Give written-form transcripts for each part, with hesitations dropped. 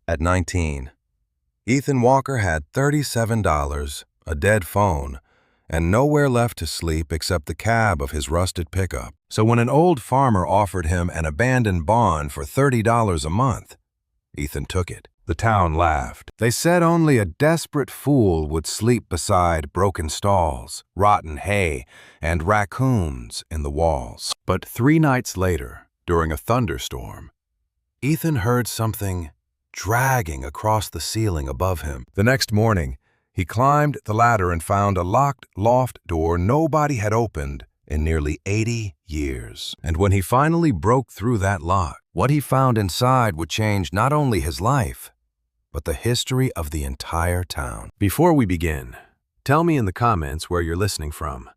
At 19, Ethan Walker had $37, a dead phone, and nowhere left to sleep except the cab of his rusted pickup. So when an old farmer offered him an abandoned barn for $30 a month, Ethan took it. The town laughed. They said only a desperate fool would sleep beside broken stalls, rotten hay, and raccoons in the walls. But 3 nights later, during a thunderstorm, Ethan heard something dragging across the ceiling above him. The next morning, he climbed the ladder and found a locked loft door nobody had opened in nearly 80 years. And when he finally broke through that lock, what he found inside would change not only his life, but the history of the entire town. Before we begin, tell me in the comments where you're listening from,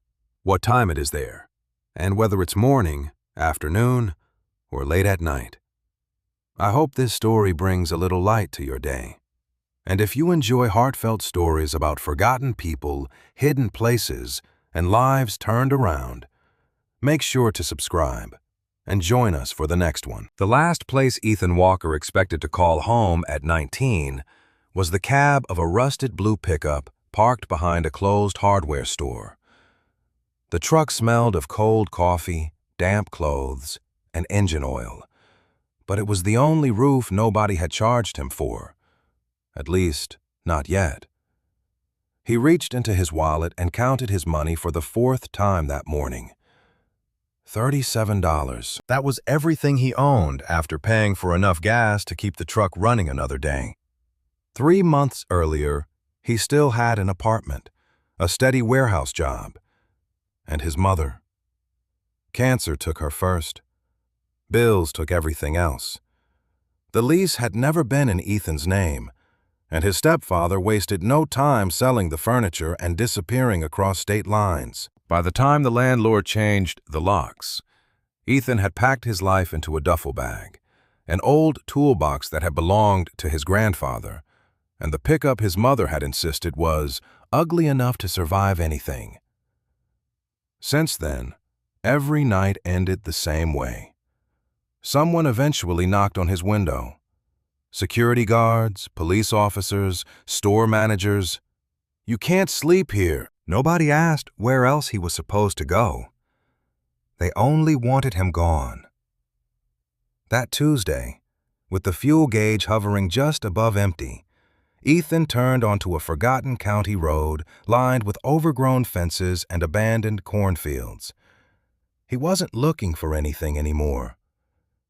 what time it is there, and whether it's morning, afternoon, or late at night. I hope this story brings a little light to your day. And if you enjoy heartfelt stories about forgotten people, hidden places, and lives turned around, make sure to subscribe and join us for the next one. The last place Ethan Walker expected to call home at 19 was the cab of a rusted blue pickup parked behind a closed hardware store. The truck smelled of cold coffee, damp clothes, and engine oil, but it was the only roof nobody had charged him for. At least, not yet. He reached into his wallet and counted his money for the 4th time that morning. $37. That was everything he owned after paying for enough gas to keep the truck running another day. 3 months earlier, he still had an apartment, a steady warehouse job, and his mother. Cancer took her first. Bills took everything else. The lease had never been in Ethan's name, and his stepfather wasted no time selling the furniture and disappearing across state lines. By the time the landlord changed the locks, Ethan had packed his life into a duffel bag, an old toolbox that had belonged to his grandfather, and the pickup his mother had insisted was ugly enough to survive anything. Since then, every night ended the same way. Someone eventually knocked on his window. Security guards, police officers, store managers. "You can't sleep here." Nobody asked where else he was supposed to go. They only wanted him gone. That Tuesday, with the fuel gauge hovering just above empty, Ethan turned onto a forgotten county road lined with overgrown fences and abandoned cornfields. He wasn't looking for anything anymore.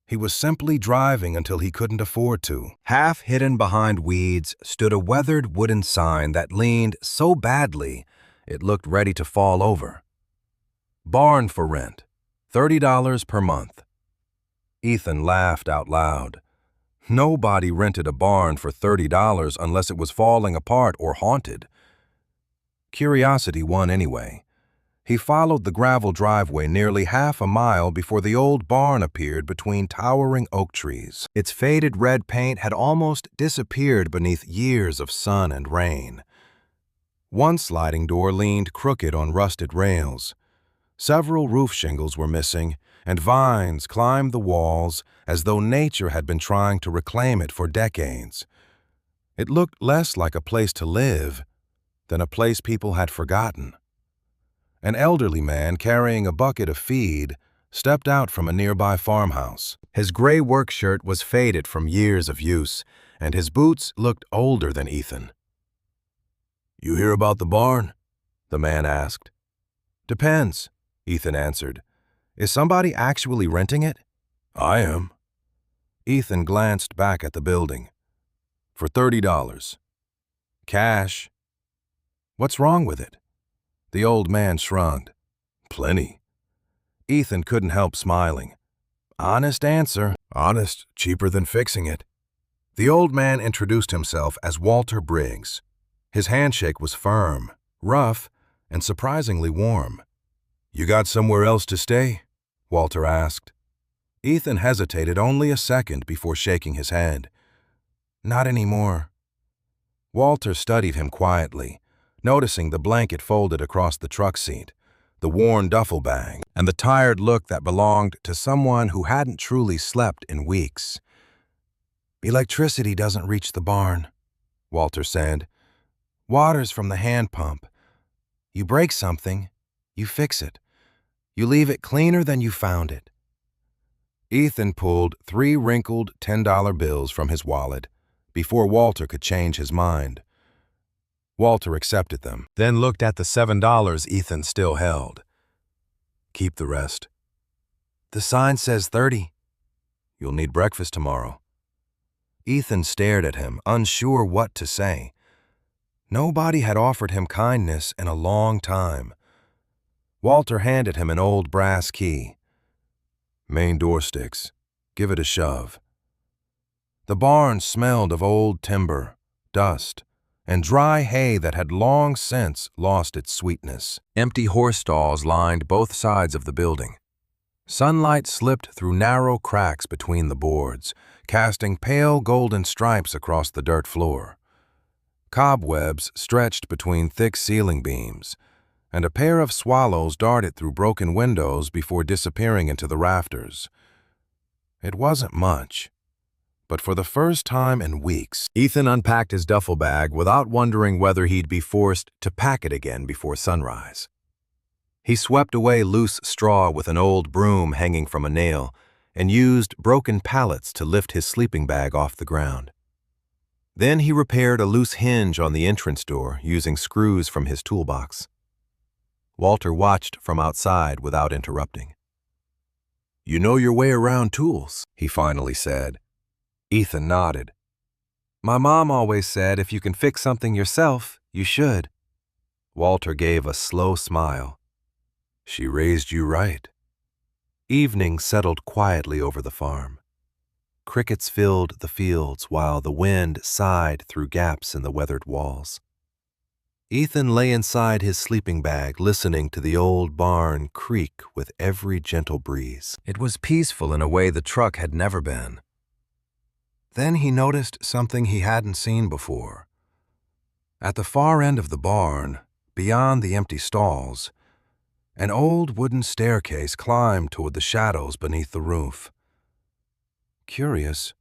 He was simply driving until he couldn't afford to. Half hidden behind weeds stood a weathered wooden sign that leaned so badly it looked ready to fall over. "Barn for rent, $30 per month." Ethan laughed out loud. Nobody rented a barn for $30 unless it was falling apart or haunted. Curiosity won anyway. He followed the gravel driveway nearly half a mile before the old barn appeared between towering oak trees. Its faded red paint had almost disappeared beneath years of sun and rain. One sliding door leaned crooked on rusted rails. Several roof shingles were missing, and vines climbed the walls as though nature had been trying to reclaim it for decades. It looked less like a place to live than a place people had forgotten. An elderly man carrying a bucket of feed stepped out from a nearby farmhouse. His gray work shirt was faded from years of use, and his boots looked older than Ethan. "You hear about the barn?" the man asked. "Depends," Ethan answered. "Is somebody actually renting it?" "I am." Ethan glanced back at the building. "For $30. Cash." "What's wrong with it?" The old man shrugged. "Plenty." Ethan couldn't help smiling. Honest answer. Honest, cheaper than fixing it. The old man introduced himself as Walter Briggs. His handshake was firm, rough, and surprisingly warm. "You got somewhere else to stay?" Walter asked. Ethan hesitated only a second before shaking his head. "Not anymore." Walter studied him quietly, noticing the blanket folded across the truck seat, the worn duffel bag, and the tired look that belonged to someone who hadn't truly slept in weeks. Electricity doesn't reach the barn, Walter said. Water's from the hand pump. You break something, you fix it. You leave it cleaner than you found it. Ethan pulled 3 wrinkled $10 bills from his wallet before Walter could change his mind. Walter accepted them, then looked at the $7 Ethan still held. Keep the rest. The sign says 30. You'll need breakfast tomorrow. Ethan stared at him, unsure what to say. Nobody had offered him kindness in a long time. Walter handed him an old brass key. Main door sticks. Give it a shove. The barn smelled of old timber, dust, and dry hay that had long since lost its sweetness. Empty horse stalls lined both sides of the building. Sunlight slipped through narrow cracks between the boards, casting pale golden stripes across the dirt floor. Cobwebs stretched between thick ceiling beams, and a pair of swallows darted through broken windows before disappearing into the rafters. It wasn't much, but for the first time in weeks, Ethan unpacked his duffel bag without wondering whether he'd be forced to pack it again before sunrise. He swept away loose straw with an old broom hanging from a nail and used broken pallets to lift his sleeping bag off the ground. Then he repaired a loose hinge on the entrance door using screws from his toolbox. Walter watched from outside without interrupting. You know your way around tools, he finally said. Ethan nodded. My mom always said if you can fix something yourself, you should. Walter gave a slow smile. She raised you right. Evening settled quietly over the farm. Crickets filled the fields while the wind sighed through gaps in the weathered walls. Ethan lay inside his sleeping bag listening to the old barn creak with every gentle breeze. It was peaceful in a way the truck had never been. Then he noticed something he hadn't seen before. At the far end of the barn, beyond the empty stalls, an old wooden staircase climbed toward the shadows beneath the roof. Curious,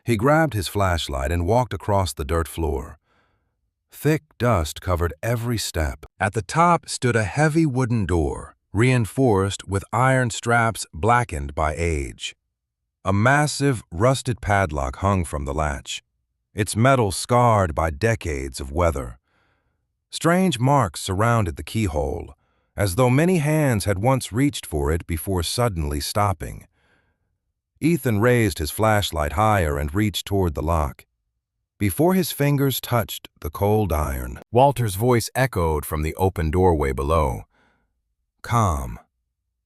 he grabbed his flashlight and walked across the dirt floor. Thick dust covered every step. At the top stood a heavy wooden door, reinforced with iron straps blackened by age. A massive, rusted padlock hung from the latch, its metal scarred by decades of weather. Strange marks surrounded the keyhole, as though many hands had once reached for it before suddenly stopping. Ethan raised his flashlight higher and reached toward the lock. Before his fingers touched the cold iron, Walter's voice echoed from the open doorway below. Calm,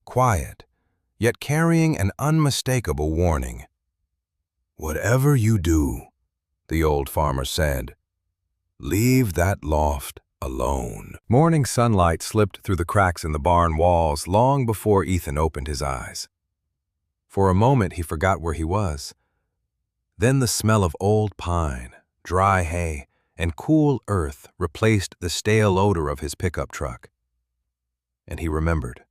quiet, yet carrying an unmistakable warning. Whatever you do, the old farmer said, leave that loft alone. Morning sunlight slipped through the cracks in the barn walls long before Ethan opened his eyes. For a moment he forgot where he was. Then the smell of old pine, dry hay, and cool earth replaced the stale odor of his pickup truck. And he remembered.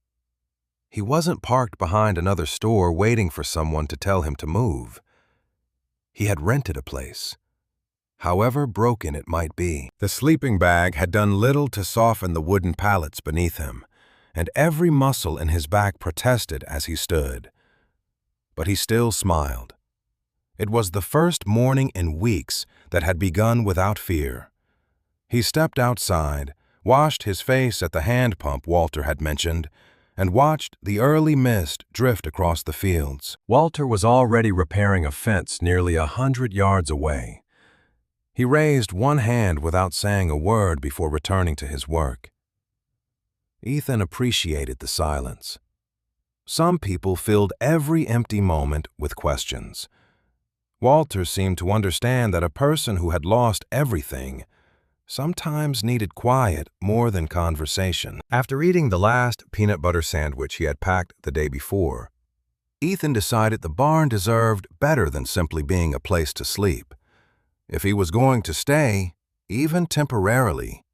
He wasn't parked behind another store waiting for someone to tell him to move. He had rented a place, however broken it might be. The sleeping bag had done little to soften the wooden pallets beneath him, and every muscle in his back protested as he stood. But he still smiled. It was the first morning in weeks that had begun without fear. He stepped outside, washed his face at the hand pump Walter had mentioned, and watched the early mist drift across the fields. Walter was already repairing a fence nearly 100 yards away. He raised one hand without saying a word before returning to his work. Ethan appreciated the silence. Some people filled every empty moment with questions. Walter seemed to understand that a person who had lost everything sometimes needed quiet more than conversation. After eating the last peanut butter sandwich he had packed the day before, Ethan decided the barn deserved better than simply being a place to sleep. If he was going to stay, even temporarily,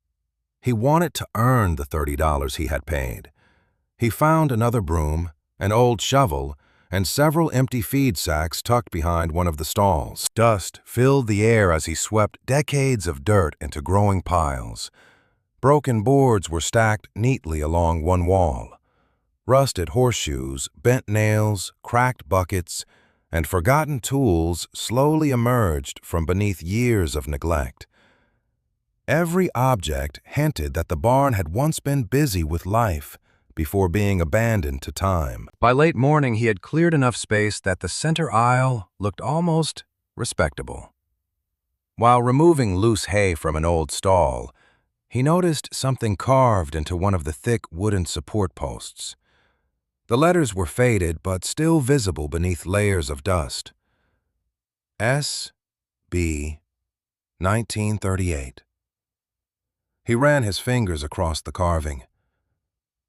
he wanted to earn the $30 he had paid. He found another broom, an old shovel, and several empty feed sacks tucked behind one of the stalls. Dust filled the air as he swept decades of dirt into growing piles. Broken boards were stacked neatly along one wall. Rusted horseshoes, bent nails, cracked buckets, and forgotten tools slowly emerged from beneath years of neglect. Every object hinted that the barn had once been busy with life before being abandoned to time. By late morning, he had cleared enough space that the center aisle looked almost respectable. While removing loose hay from an old stall, he noticed something carved into one of the thick wooden support posts. The letters were faded but still visible beneath layers of dust. S.B. 1938. He ran his fingers across the carving.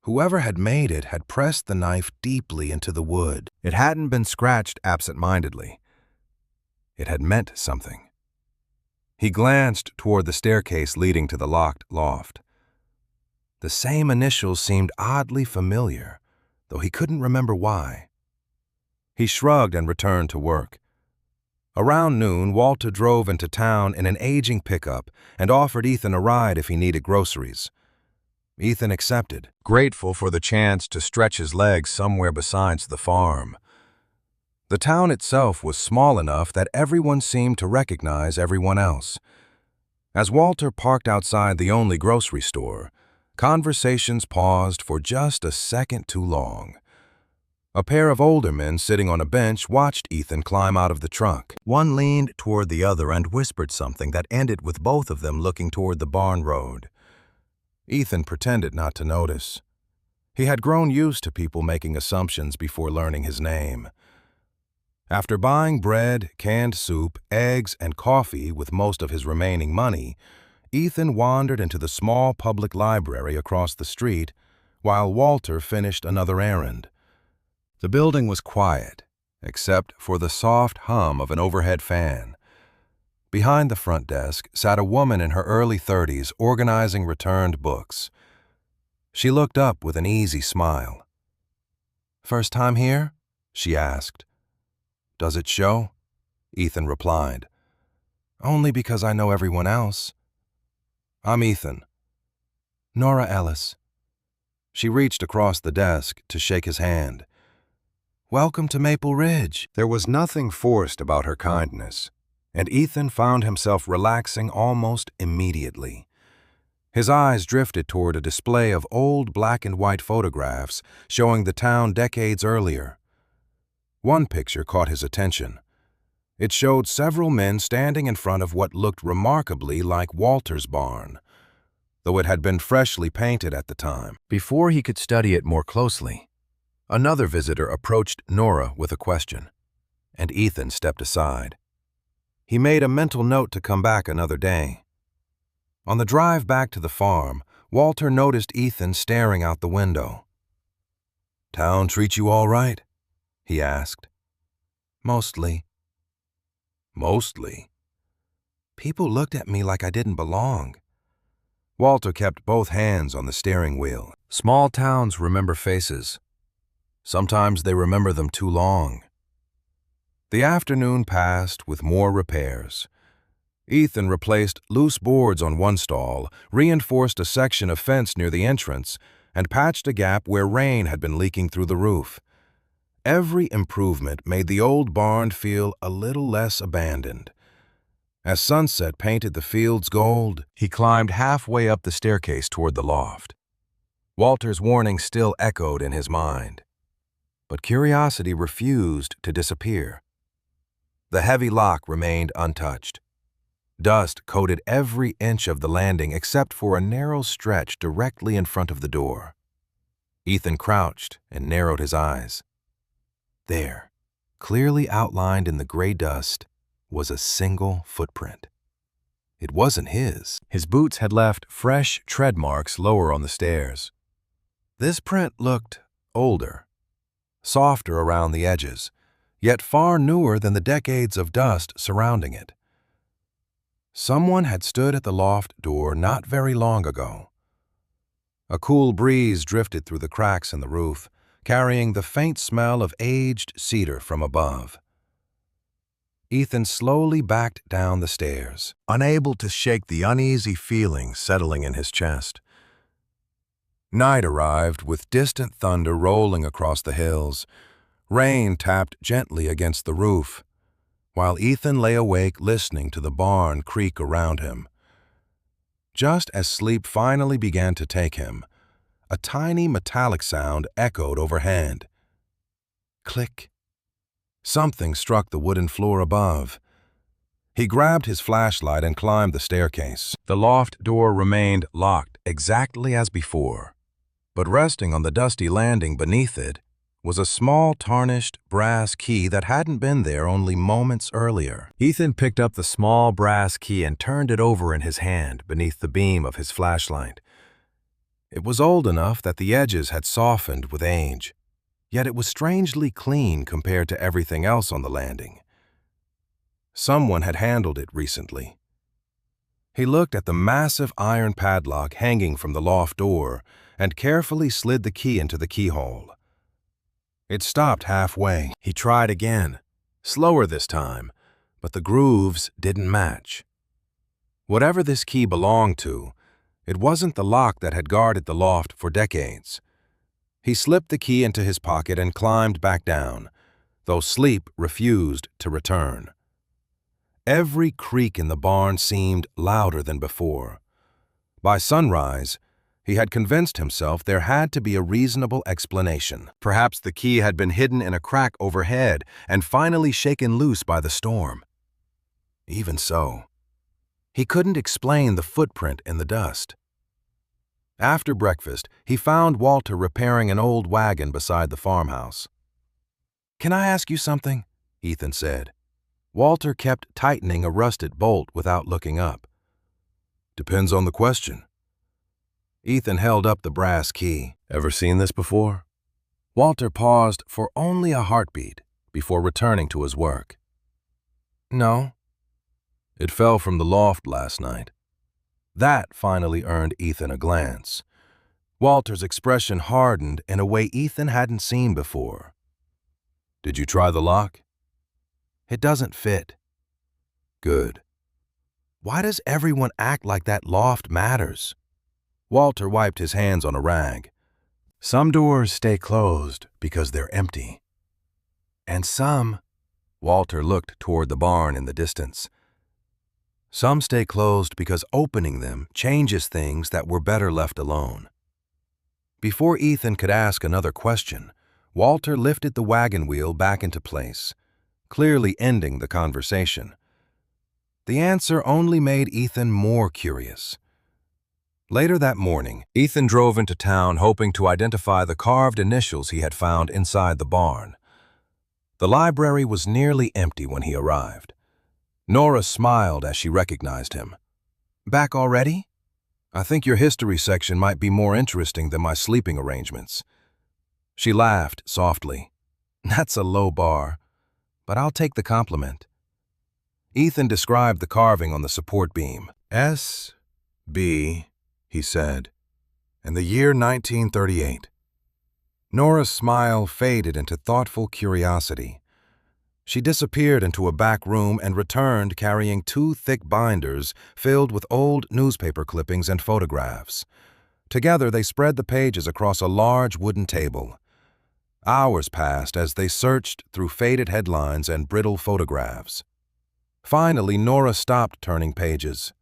Whoever had made it had pressed the knife deeply into the wood. It hadn't been scratched absent-mindedly. It had meant something. He glanced toward the staircase leading to the locked loft. The same initials seemed oddly familiar, though he couldn't remember why. He shrugged and returned to work. Around noon, Walter drove into town in an aging pickup and offered Ethan a ride if he needed groceries. Ethan accepted, grateful for the chance to stretch his legs somewhere besides the farm. The town itself was small enough that everyone seemed to recognize everyone else. As Walter parked outside the only grocery store, conversations paused for just a second too long. A pair of older men sitting on a bench watched Ethan climb out of the truck. One leaned toward the other and whispered something that ended with both of them looking toward the barn road. Ethan pretended not to notice. He had grown used to people making assumptions before learning his name. After buying bread, canned soup, eggs, and coffee with most of his remaining money, Ethan wandered into the small public library across the street while Walter finished another errand. The building was quiet, except for the soft hum of an overhead fan. Behind the front desk sat a woman in her early 30s organizing returned books. She looked up with an easy smile. "First time here?" she asked. "Does it show?" Ethan replied. "Only because I know everyone else." "I'm Ethan." "Nora Ellis." She reached across the desk to shake his hand. "Welcome to Maple Ridge." There was nothing forced about her kindness, and Ethan found himself relaxing almost immediately. His eyes drifted toward a display of old black and white photographs showing the town decades earlier. One picture caught his attention. It showed several men standing in front of what looked remarkably like Walter's barn, though it had been freshly painted at the time. Before he could study it more closely, another visitor approached Nora with a question, and Ethan stepped aside. He made a mental note to come back another day. On the drive back to the farm, Walter noticed Ethan staring out the window. "Town treat you all right?" he asked. "Mostly." "Mostly?" "People looked at me like I didn't belong." Walter kept both hands on the steering wheel. Small towns remember faces. Sometimes they remember them too long. The afternoon passed with more repairs. Ethan replaced loose boards on one stall, reinforced a section of fence near the entrance, and patched a gap where rain had been leaking through the roof. Every improvement made the old barn feel a little less abandoned. As sunset painted the fields gold, he climbed halfway up the staircase toward the loft. Walter's warning still echoed in his mind, but curiosity refused to disappear. The heavy lock remained untouched. Dust coated every inch of the landing except for a narrow stretch directly in front of the door. Ethan crouched and narrowed his eyes. There, clearly outlined in the gray dust, was a single footprint. It wasn't his. His boots had left fresh tread marks lower on the stairs. This print looked older, softer around the edges, yet far newer than the decades of dust surrounding it. Someone had stood at the loft door not very long ago. A cool breeze drifted through the cracks in the roof, carrying the faint smell of aged cedar from above. Ethan slowly backed down the stairs, unable to shake the uneasy feeling settling in his chest. Night arrived with distant thunder rolling across the hills. Rain tapped gently against the roof, while Ethan lay awake listening to the barn creak around him. Just as sleep finally began to take him, a tiny metallic sound echoed overhead. Click. Something struck the wooden floor above. He grabbed his flashlight and climbed the staircase. The loft door remained locked exactly as before, but resting on the dusty landing beneath it was a small tarnished brass key that hadn't been there only moments earlier. Ethan picked up the small brass key and turned it over in his hand beneath the beam of his flashlight. It was old enough that the edges had softened with age, yet it was strangely clean compared to everything else on the landing. Someone had handled it recently. He looked at the massive iron padlock hanging from the loft door and carefully slid the key into the keyhole. It stopped halfway. He tried again, slower this time, but the grooves didn't match. Whatever this key belonged to, it wasn't the lock that had guarded the loft for decades. He slipped the key into his pocket and climbed back down, though sleep refused to return. Every creak in the barn seemed louder than before. By sunrise, he had convinced himself there had to be a reasonable explanation. Perhaps the key had been hidden in a crack overhead and finally shaken loose by the storm. Even so, he couldn't explain the footprint in the dust. After breakfast, he found Walter repairing an old wagon beside the farmhouse. "Can I ask you something?" Ethan said. Walter kept tightening a rusted bolt without looking up. "Depends on the question." Ethan held up the brass key. "Ever seen this before?" Walter paused for only a heartbeat before returning to his work. "No." "It fell from the loft last night." That finally earned Ethan a glance. Walter's expression hardened in a way Ethan hadn't seen before. "Did you try the lock?" "It doesn't fit." "Good." "Why does everyone act like that loft matters?" Walter wiped his hands on a rag. "Some doors stay closed because they're empty. And some," Walter looked toward the barn in the distance, "some stay closed because opening them changes things that were better left alone." Before Ethan could ask another question, Walter lifted the wagon wheel back into place, clearly ending the conversation. The answer only made Ethan more curious. Later that morning, Ethan drove into town hoping to identify the carved initials he had found inside the barn. The library was nearly empty when he arrived. Nora smiled as she recognized him. "Back already? I think your history section might be more interesting than my sleeping arrangements." She laughed softly. "That's a low bar, but I'll take the compliment." Ethan described the carving on the support beam. "S.B." he said, "and the year 1938. Nora's smile faded into thoughtful curiosity. She disappeared into a back room and returned carrying 2 thick binders filled with old newspaper clippings and photographs. Together, they spread the pages across a large wooden table. Hours passed as they searched through faded headlines and brittle photographs. Finally, Nora stopped turning pages.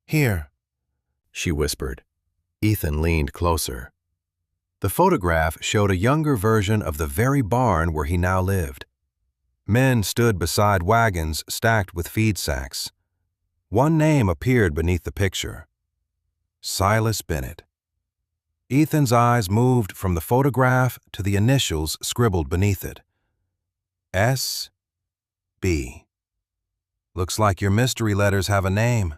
"Here," she whispered. Ethan leaned closer. The photograph showed a younger version of the very barn where he now lived. Men stood beside wagons stacked with feed sacks. One name appeared beneath the picture: Silas Bennett. Ethan's eyes moved from the photograph to the initials scribbled beneath it. S.B. "Looks like your mystery letters have a name."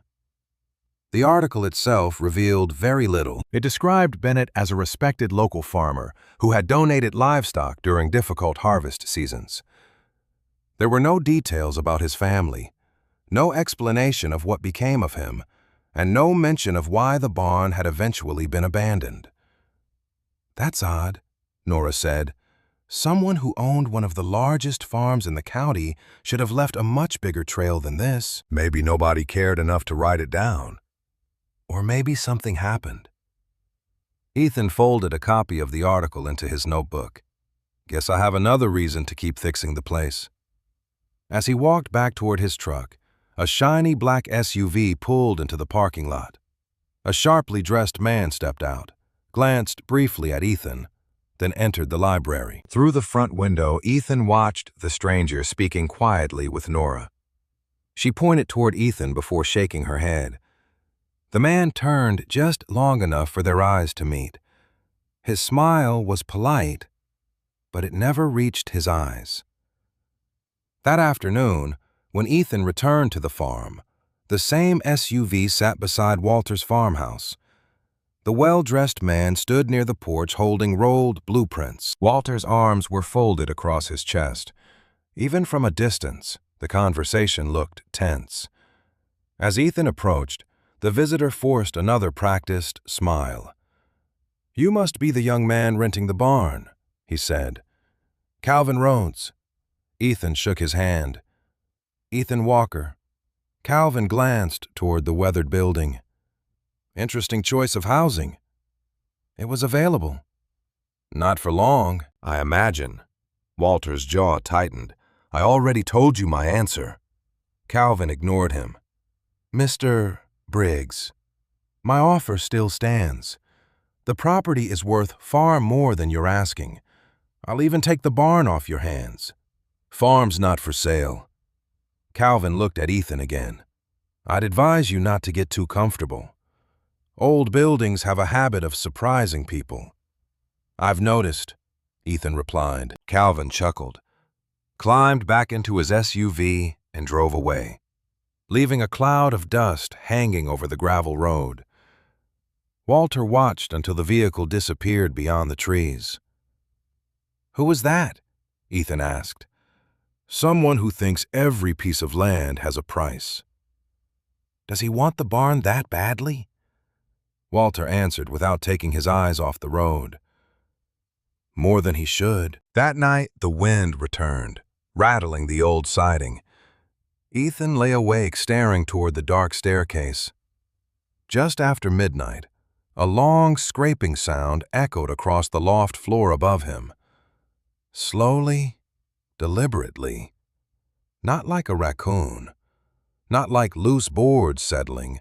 The article itself revealed very little. It described Bennett as a respected local farmer who had donated livestock during difficult harvest seasons. There were no details about his family, no explanation of what became of him, and no mention of why the barn had eventually been abandoned. "That's odd," Nora said. Someone who owned one of the largest farms in the county should have left a much bigger trail than this. Maybe nobody cared enough to write it down. Or maybe something happened. Ethan folded a copy of the article into his notebook. Guess I have another reason to keep fixing the place. As he walked back toward his truck, a shiny black SUV pulled into the parking lot. A sharply dressed man stepped out, glanced briefly at Ethan, then entered the library. Through the front window, Ethan watched the stranger speaking quietly with Nora. She pointed toward Ethan before shaking her head. The man turned just long enough for their eyes to meet. His smile was polite, but it never reached his eyes. That afternoon, when Ethan returned to the farm, the same SUV sat beside Walter's farmhouse. The well-dressed man stood near the porch holding rolled blueprints. Walter's arms were folded across his chest. Even from a distance, the conversation looked tense. As Ethan approached, the visitor forced another practiced smile. "You must be the young man renting the barn," he said. "Calvin Rhodes." Ethan shook his hand. "Ethan Walker." Calvin glanced toward the weathered building. "Interesting choice of housing." "It was available." "Not for long, I imagine." Walter's jaw tightened. "I already told you my answer." Calvin ignored him. "Mr. Briggs, my offer still stands. The property is worth far more than you're asking. I'll even take the barn off your hands." "Farm's not for sale." Calvin looked at Ethan again. "I'd advise you not to get too comfortable. Old buildings have a habit of surprising people." "I've noticed," Ethan replied. Calvin chuckled, climbed back into his SUV, and drove away, leaving a cloud of dust hanging over the gravel road. Walter watched until the vehicle disappeared beyond the trees. "Who was that?" Ethan asked. "Someone who thinks every piece of land has a price." "Does he want the barn that badly?" Walter answered without taking his eyes off the road. "More than he should." That night, the wind returned, rattling the old siding. Ethan lay awake staring toward the dark staircase. Just after midnight, a long scraping sound echoed across the loft floor above him. Slowly, deliberately, not like a raccoon, not like loose boards settling.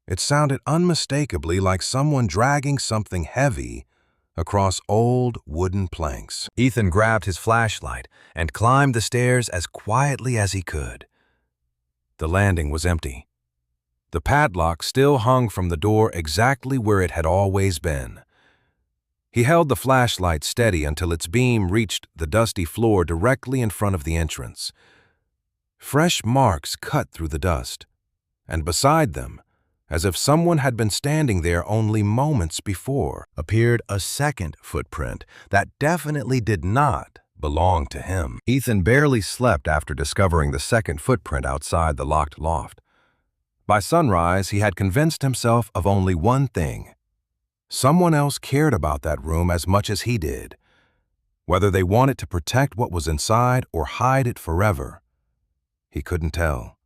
It sounded unmistakably like someone dragging something heavy across old wooden planks. Ethan grabbed his flashlight and climbed the stairs as quietly as he could. The landing was empty. The padlock still hung from the door exactly where it had always been. He held the flashlight steady until its beam reached the dusty floor directly in front of the entrance. Fresh marks cut through the dust, and beside them, as if someone had been standing there only moments before, appeared a second footprint that definitely did not belong to him. Ethan barely slept after discovering the second footprint outside the locked loft. By sunrise, he had convinced himself of only one thing. Someone else cared about that room as much as he did. Whether they wanted to protect what was inside or hide it forever, he couldn't tell.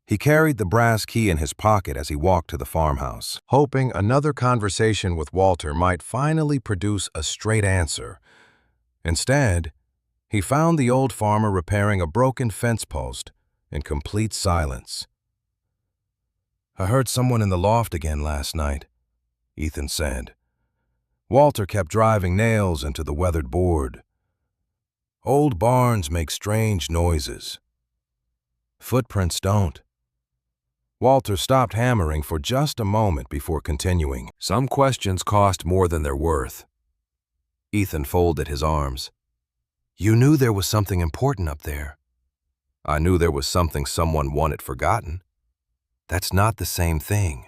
He carried the brass key in his pocket as he walked to the farmhouse, hoping another conversation with Walter might finally produce a straight answer. Instead, he found the old farmer repairing a broken fence post in complete silence. "I heard someone in the loft again last night," Ethan said. Walter kept driving nails into the weathered board. "Old barns make strange noises. Footprints don't." Walter stopped hammering for just a moment before continuing. "Some questions cost more than they're worth." Ethan folded his arms. "You knew there was something important up there." "I knew there was something someone wanted forgotten." "That's not the same thing."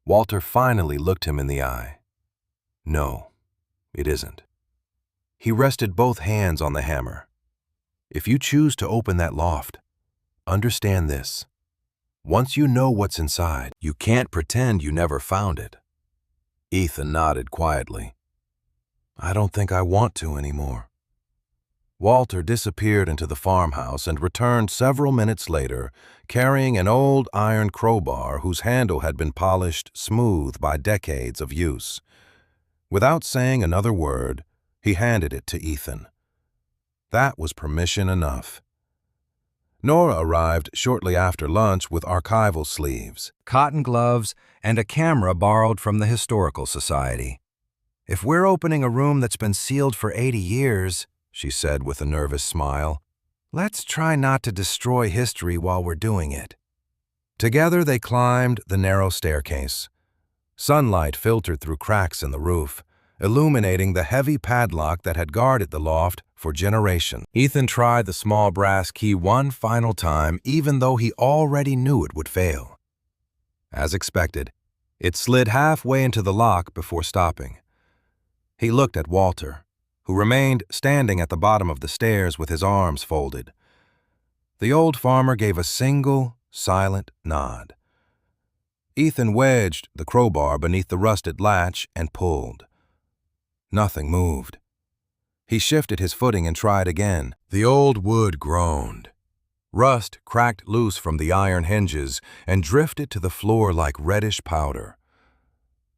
Walter finally looked him in the eye. "No, it isn't." He rested both hands on the hammer. "If you choose to open that loft, understand this. Once you know what's inside, you can't pretend you never found it." Ethan nodded quietly. I don't think I want to anymore. Walter disappeared into the farmhouse and returned several minutes later, carrying an old iron crowbar whose handle had been polished smooth by decades of use. Without saying another word, he handed it to Ethan. That was permission enough. Nora arrived shortly after lunch with archival sleeves, cotton gloves, and a camera borrowed from the Historical Society. "If we're opening a room that's been sealed for 80 years, she said with a nervous smile, let's try not to destroy history while we're doing it." Together they climbed the narrow staircase. Sunlight filtered through cracks in the roof, illuminating the heavy padlock that had guarded the loft for generations. Ethan tried the small brass key one final time, even though he already knew it would fail. As expected, it slid halfway into the lock before stopping. He looked at Walter, who remained standing at the bottom of the stairs with his arms folded. The old farmer gave a single, silent nod. Ethan wedged the crowbar beneath the rusted latch and pulled. Nothing moved. He shifted his footing and tried again. The old wood groaned. Rust cracked loose from the iron hinges and drifted to the floor like reddish powder.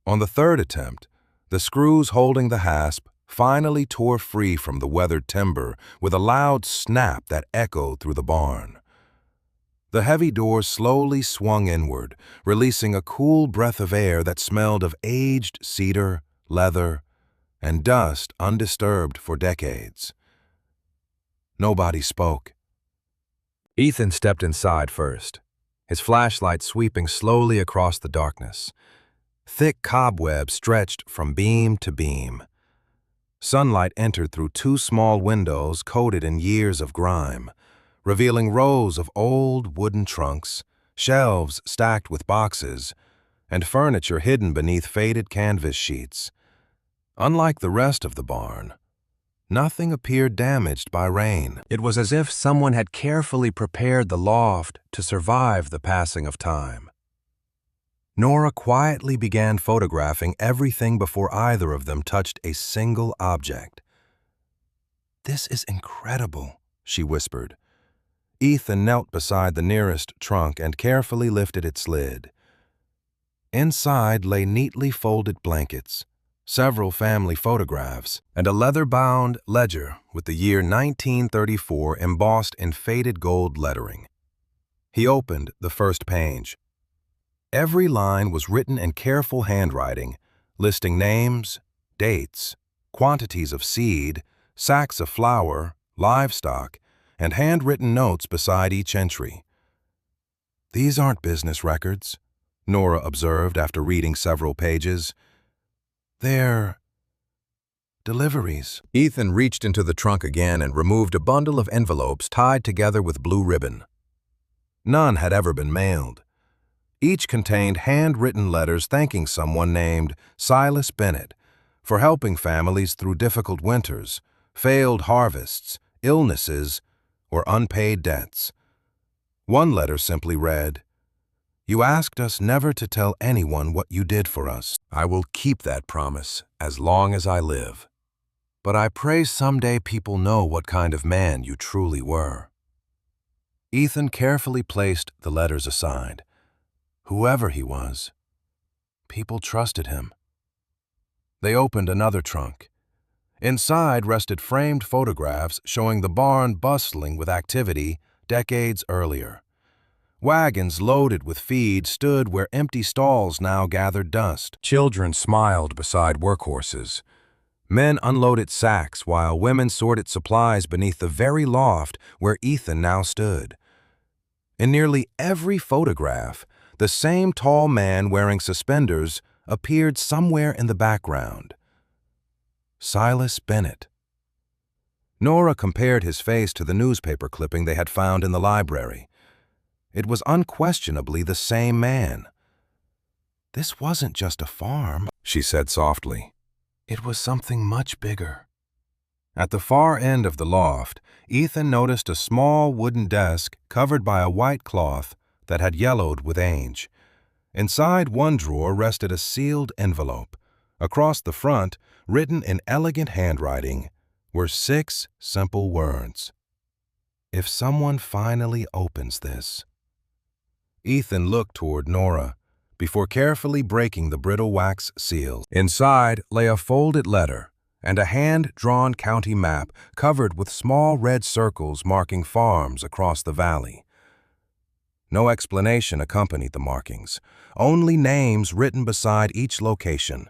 On the third attempt, the screws holding the hasp finally tore free from the weathered timber with a loud snap that echoed through the barn. The heavy doors slowly swung inward, releasing a cool breath of air that smelled of aged cedar, leather, and dust undisturbed for decades. Nobody spoke. Ethan stepped inside first, his flashlight sweeping slowly across the darkness. Thick cobwebs stretched from beam to beam. Sunlight entered through two small windows coated in years of grime, revealing rows of old wooden trunks, shelves stacked with boxes, and furniture hidden beneath faded canvas sheets. Unlike the rest of the barn, nothing appeared damaged by rain. It was as if someone had carefully prepared the loft to survive the passing of time. Nora quietly began photographing everything before either of them touched a single object. "This is incredible," she whispered. Ethan knelt beside the nearest trunk and carefully lifted its lid. Inside lay neatly folded blankets, several family photographs, and a leather-bound ledger with the year 1934 embossed in faded gold lettering. He opened the first page. Every line was written in careful handwriting, listing names, dates, quantities of seed, sacks of flour, livestock, and handwritten notes beside each entry. "These aren't business records," Nora observed after reading several pages. "They're deliveries." Ethan reached into the trunk again and removed a bundle of envelopes tied together with blue ribbon. None had ever been mailed. Each contained handwritten letters thanking someone named Silas Bennett for helping families through difficult winters, failed harvests, illnesses, or unpaid debts. One letter simply read, "You asked us never to tell anyone what you did for us. I will keep that promise as long as I live. But I pray someday people know what kind of man you truly were." Ethan carefully placed the letters aside. Whoever he was, people trusted him. They opened another trunk. Inside rested framed photographs showing the barn bustling with activity decades earlier. Wagons loaded with feed stood where empty stalls now gathered dust. Children smiled beside workhorses. Men unloaded sacks while women sorted supplies beneath the very loft where Ethan now stood. In nearly every photograph, the same tall man wearing suspenders appeared somewhere in the background. Silas Bennett. Nora compared his face to the newspaper clipping they had found in the library. It was unquestionably the same man. "This wasn't just a farm," she said softly. "It was something much bigger." At the far end of the loft, Ethan noticed a small wooden desk covered by a white cloth that had yellowed with age. Inside one drawer rested a sealed envelope. Across the front written in elegant handwriting, were 6 simple words. If someone finally opens this. Ethan looked toward Nora before carefully breaking the brittle wax seal. Inside lay a folded letter and a hand-drawn county map covered with small red circles marking farms across the valley. No explanation accompanied the markings, only names written beside each location,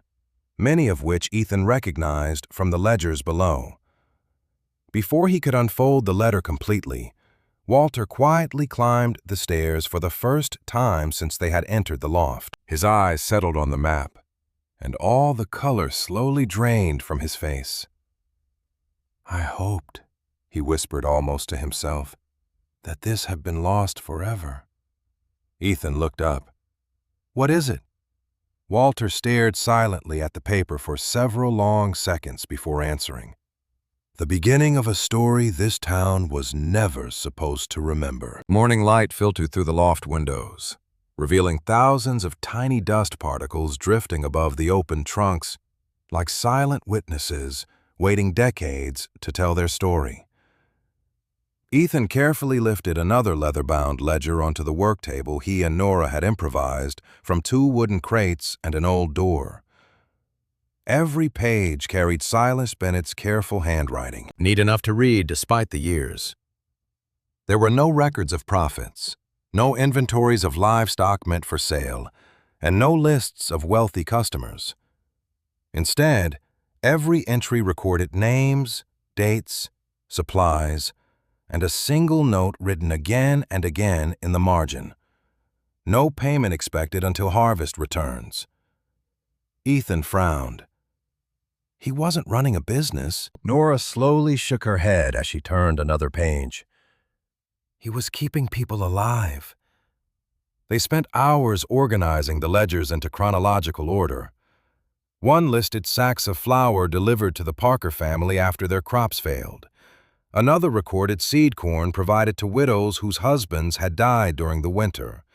many of which Ethan recognized from the ledgers below. Before he could unfold the letter completely, Walter quietly climbed the stairs for the first time since they had entered the loft. His eyes settled on the map, and all the color slowly drained from his face. "I hoped," he whispered almost to himself, "that this had been lost forever." Ethan looked up. "What is it?" Walter stared silently at the paper for several long seconds before answering. "The beginning of a story this town was never supposed to remember." Morning light filtered through the loft windows, revealing thousands of tiny dust particles drifting above the open trunks, like silent witnesses waiting decades to tell their story. Ethan carefully lifted another leather-bound ledger onto the work table he and Nora had improvised from 2 wooden crates and an old door. Every page carried Silas Bennett's careful handwriting, neat enough to read despite the years. There were no records of profits, no inventories of livestock meant for sale, and no lists of wealthy customers. Instead, every entry recorded names, dates, supplies, and a single note written again and again in the margin. No payment expected until harvest returns. Ethan frowned. He wasn't running a business. Nora slowly shook her head as she turned another page. He was keeping people alive. They spent hours organizing the ledgers into chronological order. One listed sacks of flour delivered to the Parker family after their crops failed. Another recorded seed corn provided to widows whose husbands had died during the winter.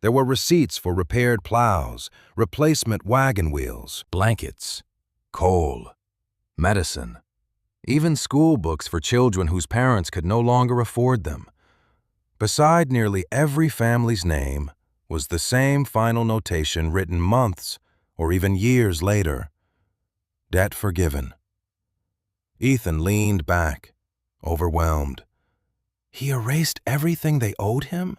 There were receipts for repaired plows, replacement wagon wheels, blankets, coal, medicine, even school books for children whose parents could no longer afford them. Beside nearly every family's name was the same final notation written months or even years later. Debt forgiven. Ethan leaned back, overwhelmed. He erased everything they owed him?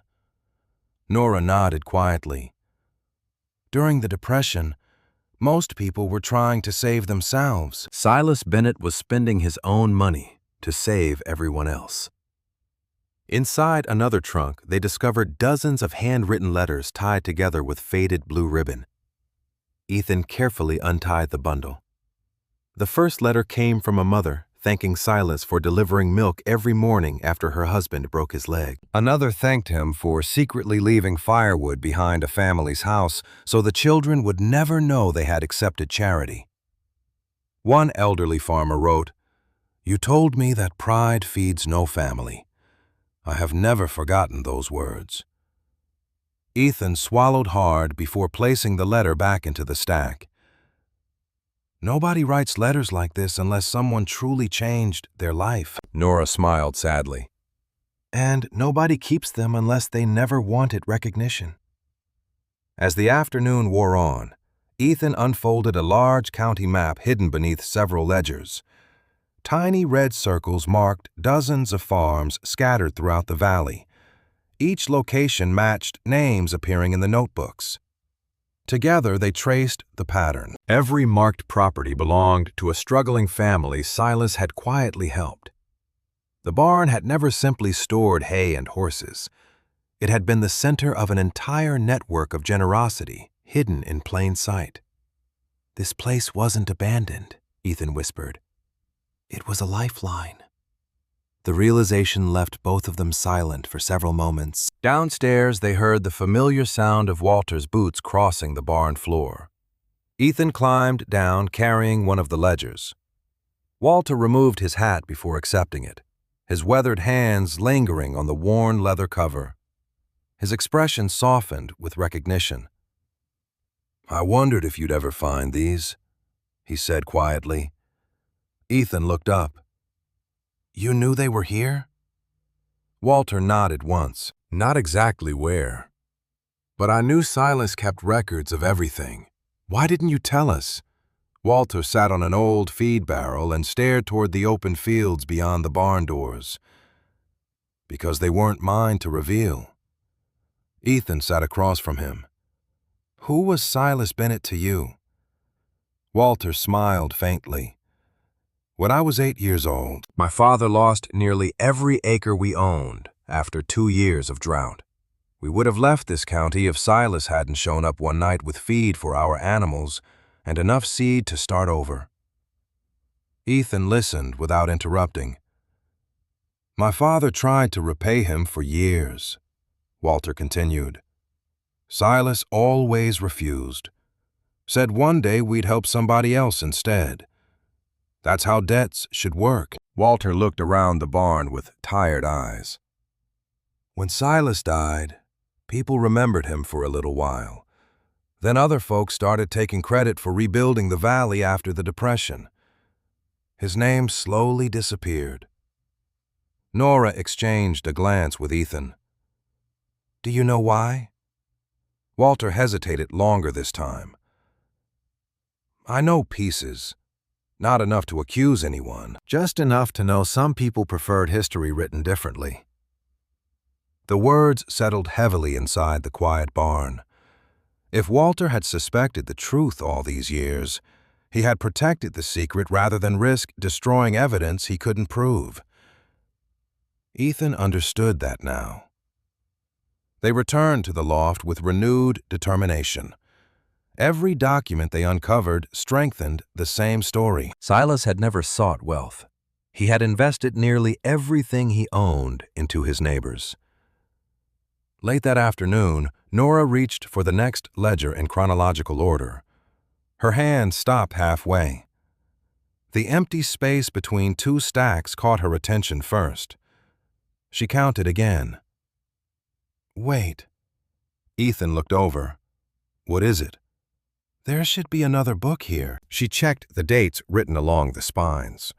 Nora nodded quietly. During the Depression, most people were trying to save themselves. Silas Bennett was spending his own money to save everyone else. Inside another trunk, they discovered dozens of handwritten letters tied together with faded blue ribbon. Ethan carefully untied the bundle. The first letter came from a mother, thanking Silas for delivering milk every morning after her husband broke his leg. Another thanked him for secretly leaving firewood behind a family's house so the children would never know they had accepted charity. One elderly farmer wrote, "You told me that pride feeds no family. I have never forgotten those words." Ethan swallowed hard before placing the letter back into the stack. Nobody writes letters like this unless someone truly changed their life. Nora smiled sadly. And nobody keeps them unless they never wanted recognition. As the afternoon wore on, Ethan unfolded a large county map hidden beneath several ledgers. Tiny red circles marked dozens of farms scattered throughout the valley. Each location matched names appearing in the notebooks. Together, they traced the pattern. Every marked property belonged to a struggling family Silas had quietly helped. The barn had never simply stored hay and horses. It had been the center of an entire network of generosity, hidden in plain sight. "This place wasn't abandoned," Ethan whispered. "It was a lifeline." The realization left both of them silent for several moments. Downstairs, they heard the familiar sound of Walter's boots crossing the barn floor. Ethan climbed down, carrying one of the ledgers. Walter removed his hat before accepting it, his weathered hands lingering on the worn leather cover. His expression softened with recognition. "I wondered if you'd ever find these." he said quietly. Ethan looked up. You knew they were here? Walter nodded once. Not exactly where. But I knew Silas kept records of everything. Why didn't you tell us? Walter sat on an old feed barrel and stared toward the open fields beyond the barn doors. Because they weren't mine to reveal. Ethan sat across from him. Who was Silas Bennett to you? Walter smiled faintly. When I was 8 years old, my father lost nearly every acre we owned after 2 years of drought. We would have left this county if Silas hadn't shown up one night with feed for our animals and enough seed to start over. Ethan listened without interrupting. My father tried to repay him for years, Walter continued. Silas always refused. Said one day we'd help somebody else instead. That's how debts should work. Walter looked around the barn with tired eyes. When Silas died, people remembered him for a little while. Then other folks started taking credit for rebuilding the valley after the Depression. His name slowly disappeared. Nora exchanged a glance with Ethan. Do you know why? Walter hesitated longer this time. I know pieces. Not enough to accuse anyone, just enough to know some people preferred history written differently. The words settled heavily inside the quiet barn. If Walter had suspected the truth all these years, he had protected the secret rather than risk destroying evidence he couldn't prove. Ethan understood that now. They returned to the loft with renewed determination. Every document they uncovered strengthened the same story. Silas had never sought wealth. He had invested nearly everything he owned into his neighbors. Late that afternoon, Nora reached for the next ledger in chronological order. Her hand stopped halfway. The empty space between 2 stacks caught her attention first. She counted again. Wait. Ethan looked over. What is it? There should be another book here. She checked the dates written along the spines.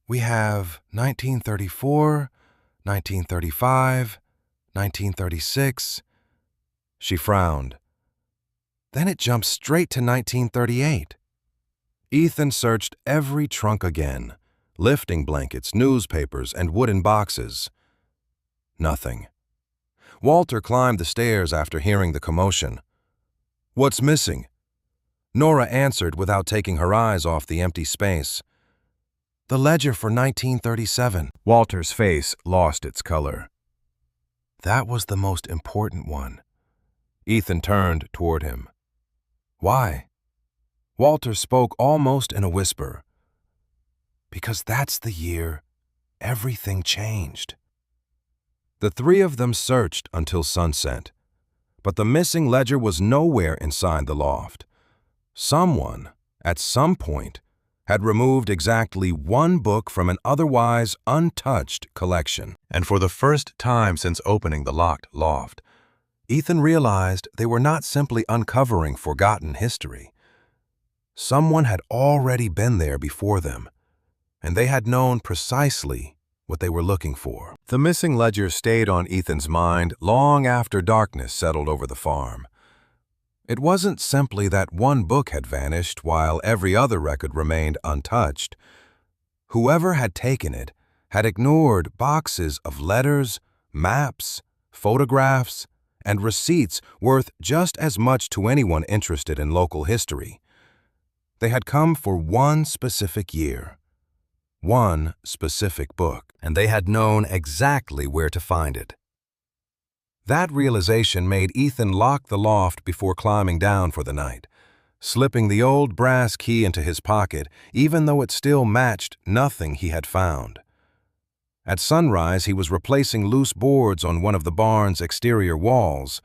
We have 1934, 1935, 1936. She frowned. Then it jumped straight to 1938. Ethan searched every trunk again, lifting blankets, newspapers, and wooden boxes. Nothing. Walter climbed the stairs after hearing the commotion. What's missing? Nora answered without taking her eyes off the empty space. The ledger for 1937. Walter's face lost its color. That was the most important one. Ethan turned toward him. Why? Walter spoke almost in a whisper. Because that's the year everything changed. The 3 of them searched until sunset, but the missing ledger was nowhere inside the loft. Someone, at some point, had removed exactly 1 book from an otherwise untouched collection. And for the first time since opening the locked loft, Ethan realized they were not simply uncovering forgotten history. Someone had already been there before them, and they had known precisely what they were looking for. The missing ledger stayed on Ethan's mind long after darkness settled over the farm. It wasn't simply that 1 book had vanished while every other record remained untouched. Whoever had taken it had ignored boxes of letters, maps, photographs, and receipts worth just as much to anyone interested in local history. They had come for 1 specific year, 1 specific book, and they had known exactly where to find it. That realization made Ethan lock the loft before climbing down for the night, slipping the old brass key into his pocket, even though it still matched nothing he had found. At sunrise, he was replacing loose boards on one of the barn's exterior walls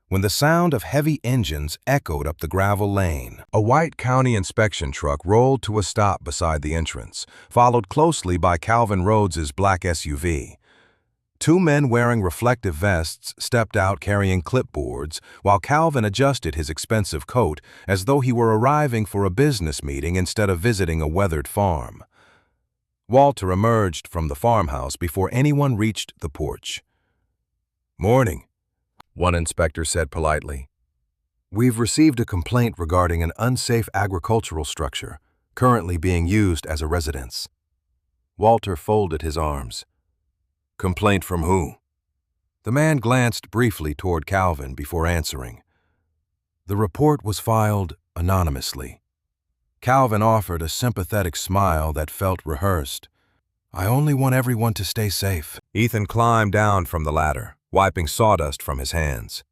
when the sound of heavy engines echoed up the gravel lane. A white county inspection truck rolled to a stop beside the entrance, followed closely by Calvin Rhodes's black SUV. Two men wearing reflective vests stepped out carrying clipboards, while Calvin adjusted his expensive coat as though he were arriving for a business meeting instead of visiting a weathered farm. Walter emerged from the farmhouse before anyone reached the porch. "Morning," one inspector said politely. "We've received a complaint regarding an unsafe agricultural structure currently being used as a residence." Walter folded his arms. "Complaint from who?" The man glanced briefly toward Calvin before answering. "The report was filed anonymously." Calvin offered a sympathetic smile that felt rehearsed. "I only want everyone to stay safe." Ethan climbed down from the ladder, wiping sawdust from his hands.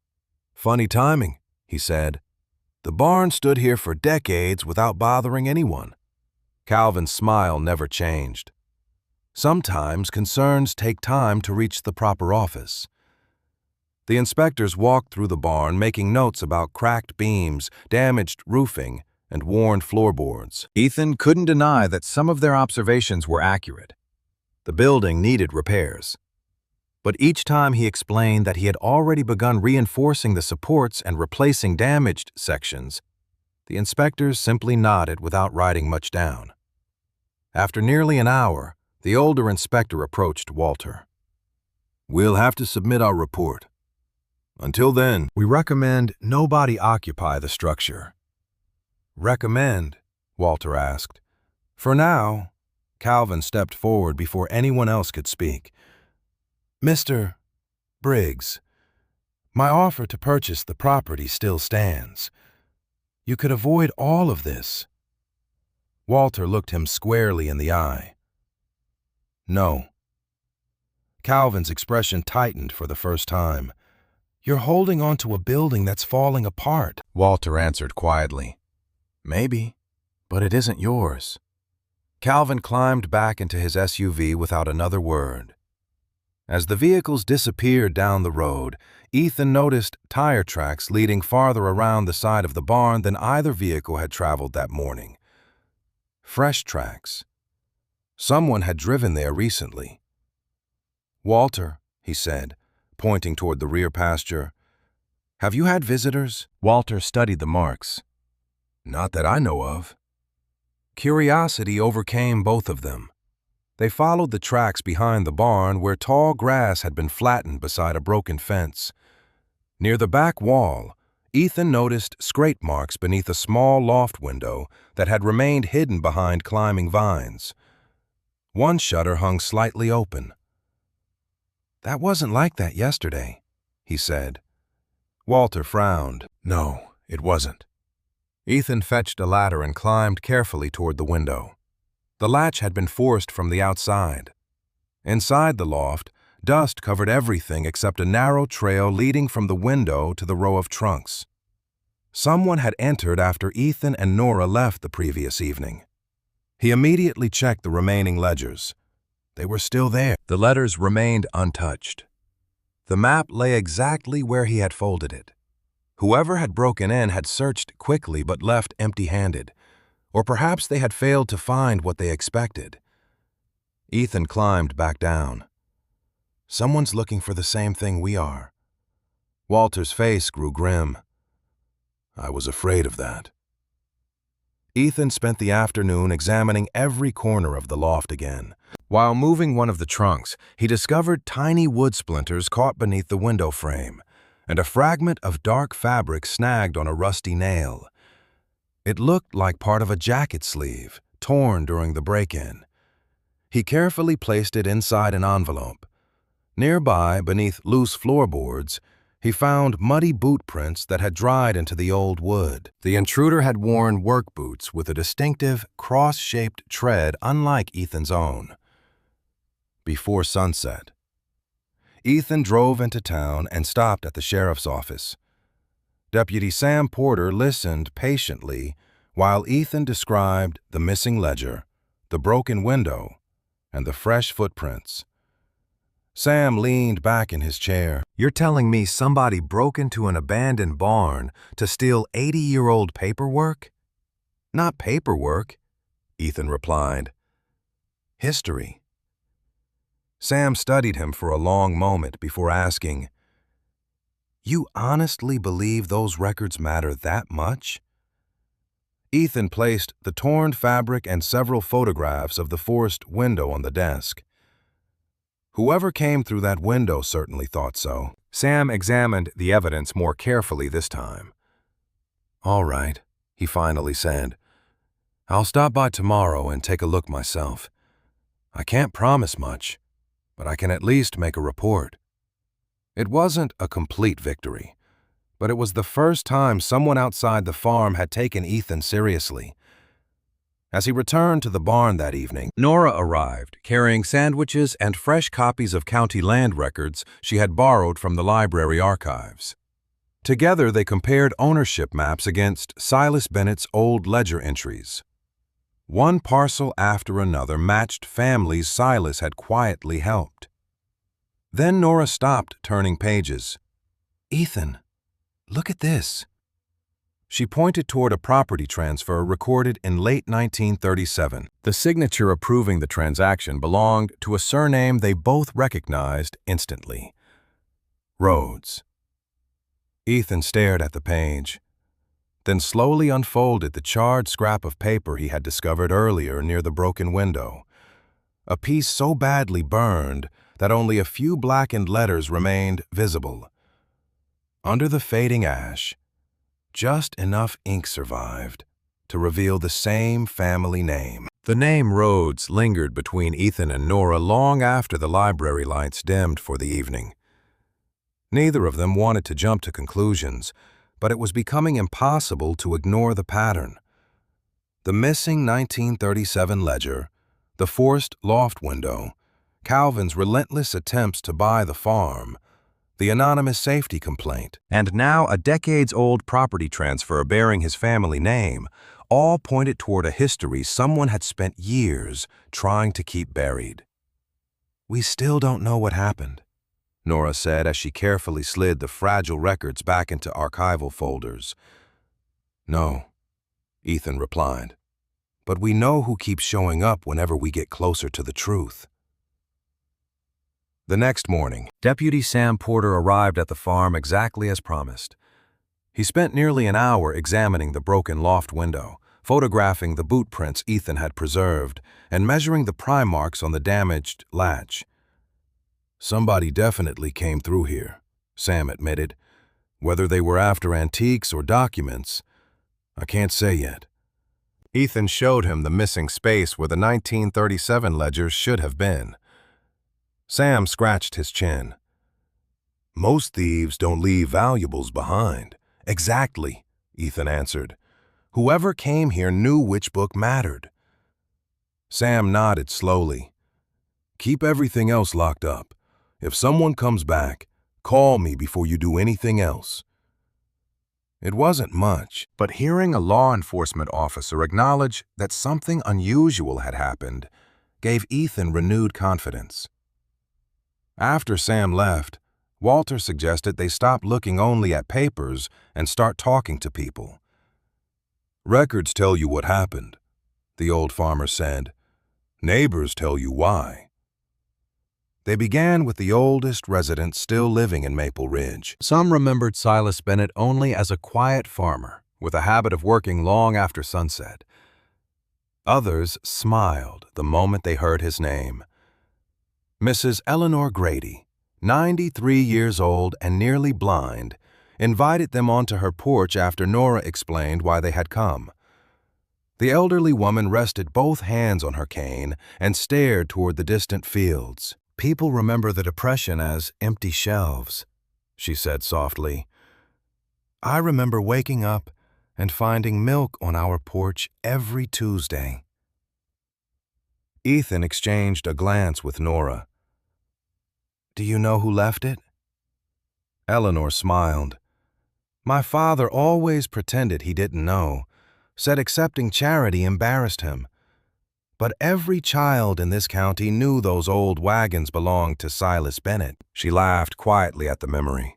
"Funny timing," he said. "The barn stood here for decades without bothering anyone." Calvin's smile never changed. Sometimes concerns take time to reach the proper office. The inspectors walked through the barn, making notes about cracked beams, damaged roofing, and worn floorboards. Ethan couldn't deny that some of their observations were accurate. The building needed repairs. But each time he explained that he had already begun reinforcing the supports and replacing damaged sections, the inspectors simply nodded without writing much down. After nearly an hour, the older inspector approached Walter. "We'll have to submit our report. Until then, we recommend nobody occupy the structure." "Recommend?" Walter asked. "For now," Calvin stepped forward before anyone else could speak. "Mr. Briggs, my offer to purchase the property still stands. You could avoid all of this." Walter looked him squarely in the eye. "No." Calvin's expression tightened for the first time. "You're holding on to a building that's falling apart." Walter answered quietly. "Maybe, but it isn't yours." Calvin climbed back into his SUV without another word. As the vehicles disappeared down the road, Ethan noticed tire tracks leading farther around the side of the barn than either vehicle had traveled that morning. Fresh tracks. Someone had driven there recently. "Walter," he said, pointing toward the rear pasture, "have you had visitors?" Walter studied the marks. "Not that I know of." Curiosity overcame both of them. They followed the tracks behind the barn where tall grass had been flattened beside a broken fence. Near the back wall, Ethan noticed scrape marks beneath a small loft window that had remained hidden behind climbing vines. One shutter hung slightly open. "That wasn't like that yesterday," he said. Walter frowned. "No, it wasn't." Ethan fetched a ladder and climbed carefully toward the window. The latch had been forced from the outside. Inside the loft, dust covered everything except a narrow trail leading from the window to the row of trunks. Someone had entered after Ethan and Nora left the previous evening. He immediately checked the remaining ledgers. They were still there. The letters remained untouched. The map lay exactly where he had folded it. Whoever had broken in had searched quickly but left empty-handed. Or perhaps they had failed to find what they expected. Ethan climbed back down. "Someone's looking for the same thing we are." Walter's face grew grim. "I was afraid of that." Ethan spent the afternoon examining every corner of the loft again. While moving one of the trunks, he discovered tiny wood splinters caught beneath the window frame, and a fragment of dark fabric snagged on a rusty nail. It looked like part of a jacket sleeve, torn during the break-in. He carefully placed it inside an envelope. Nearby, beneath loose floorboards, he found muddy boot prints that had dried into the old wood. The intruder had worn work boots with a distinctive, cross-shaped tread unlike Ethan's own. Before sunset, Ethan drove into town and stopped at the sheriff's office. Deputy Sam Porter listened patiently while Ethan described the missing ledger, the broken window, and the fresh footprints. Sam leaned back in his chair. "You're telling me somebody broke into an abandoned barn to steal 80-year-old paperwork?" "Not paperwork," Ethan replied. "History." Sam studied him for a long moment before asking, "You honestly believe those records matter that much?" Ethan placed the torn fabric and several photographs of the forced window on the desk. Whoever came through that window certainly thought so. Sam examined the evidence more carefully this time. "All right," he finally said. "I'll stop by tomorrow and take a look myself. I can't promise much, but I can at least make a report." It wasn't a complete victory, but it was the first time someone outside the farm had taken Ethan seriously. As he returned to the barn that evening, Nora arrived, carrying sandwiches and fresh copies of county land records she had borrowed from the library archives. Together, they compared ownership maps against Silas Bennett's old ledger entries. One parcel after another matched families Silas had quietly helped. Then Nora stopped turning pages. "Ethan, look at this." She pointed toward a property transfer recorded in late 1937. The signature approving the transaction belonged to a surname they both recognized instantly: Rhodes. Ethan stared at the page, then slowly unfolded the charred scrap of paper he had discovered earlier near the broken window, a piece so badly burned that only a few blackened letters remained visible. Under the fading ash, just enough ink survived to reveal the same family name. The name Rhodes lingered between Ethan and Nora long after the library lights dimmed for the evening. Neither of them wanted to jump to conclusions, but it was becoming impossible to ignore the pattern. The missing 1937 ledger, the forced loft window, Calvin's relentless attempts to buy the farm, the anonymous safety complaint, and now a decades-old property transfer bearing his family name, all pointed toward a history someone had spent years trying to keep buried. "We still don't know what happened," Nora said as she carefully slid the fragile records back into archival folders. "No," Ethan replied, "but we know who keeps showing up whenever we get closer to the truth." The next morning, Deputy Sam Porter arrived at the farm exactly as promised. He spent nearly an hour examining the broken loft window, photographing the boot prints Ethan had preserved, and measuring the pry marks on the damaged latch. "Somebody definitely came through here," Sam admitted. "Whether they were after antiques or documents, I can't say yet." Ethan showed him the missing space where the 1937 ledger should have been. Sam scratched his chin. "Most thieves don't leave valuables behind." "Exactly," Ethan answered. "Whoever came here knew which book mattered." Sam nodded slowly. "Keep everything else locked up. If someone comes back, call me before you do anything else." It wasn't much, but hearing a law enforcement officer acknowledge that something unusual had happened gave Ethan renewed confidence. After Sam left, Walter suggested they stop looking only at papers and start talking to people. "Records tell you what happened," the old farmer said. "Neighbors tell you why." They began with the oldest residents still living in Maple Ridge. Some remembered Silas Bennett only as a quiet farmer with a habit of working long after sunset. Others smiled the moment they heard his name. Mrs. Eleanor Grady, 93 years old and nearly blind, invited them onto her porch after Nora explained why they had come. The elderly woman rested both hands on her cane and stared toward the distant fields. "People remember the Depression as empty shelves," she said softly. "I remember waking up and finding milk on our porch every Tuesday." Ethan exchanged a glance with Nora. "Do you know who left it?" Eleanor smiled. "My father always pretended he didn't know, said accepting charity embarrassed him. But every child in this county knew those old wagons belonged to Silas Bennett." She laughed quietly at the memory.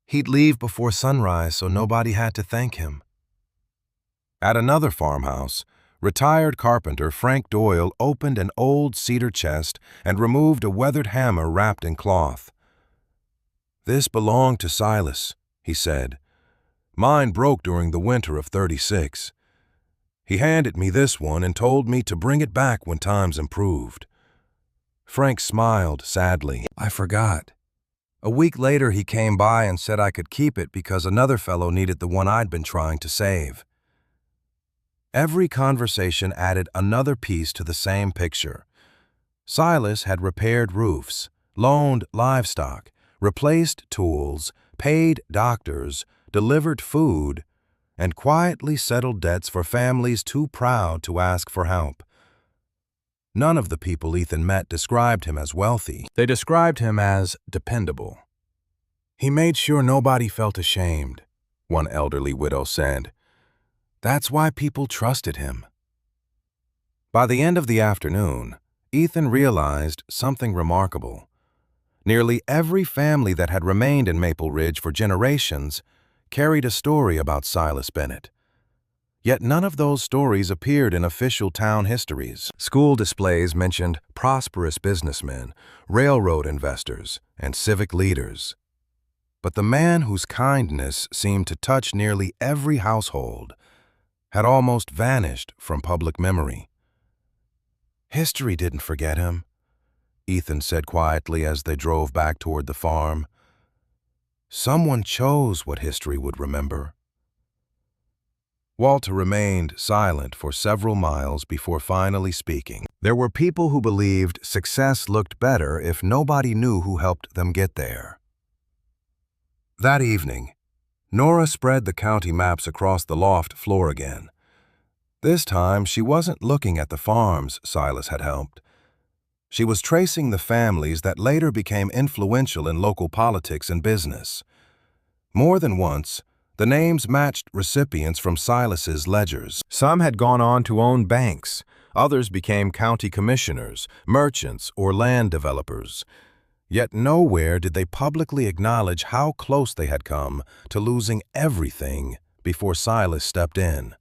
"He'd leave before sunrise so nobody had to thank him." At another farmhouse, Retired carpenter Frank Doyle opened an old cedar chest and removed a weathered hammer wrapped in cloth. "This belonged to Silas," he said. "Mine broke during the winter of '36. He handed me this one and told me to bring it back when times improved." Frank smiled sadly. "I forgot. A week later he came by and said I could keep it because another fellow needed the one I'd been trying to save." Every conversation added another piece to the same picture. Silas had repaired roofs, loaned livestock, replaced tools, paid doctors, delivered food, and quietly settled debts for families too proud to ask for help. None of the people Ethan met described him as wealthy. They described him as dependable. "He made sure nobody felt ashamed," one elderly widow said. "That's why people trusted him." By the end of the afternoon, Ethan realized something remarkable. Nearly every family that had remained in Maple Ridge for generations carried a story about Silas Bennett. Yet none of those stories appeared in official town histories. School displays mentioned prosperous businessmen, railroad investors, and civic leaders. But the man whose kindness seemed to touch nearly every household had almost vanished from public memory. "History didn't forget him," Ethan said quietly as they drove back toward the farm. "Someone chose what history would remember." Walter remained silent for several miles before finally speaking. There were people who believed success looked better if nobody knew who helped them get there. That evening, Nora spread the county maps across the loft floor again. This time, she wasn't looking at the farms Silas had helped. She was tracing the families that later became influential in local politics and business. More than once, the names matched recipients from Silas's ledgers. Some had gone on to own banks. Others became county commissioners, merchants, or land developers. Yet nowhere did they publicly acknowledge how close they had come to losing everything before Silas stepped in.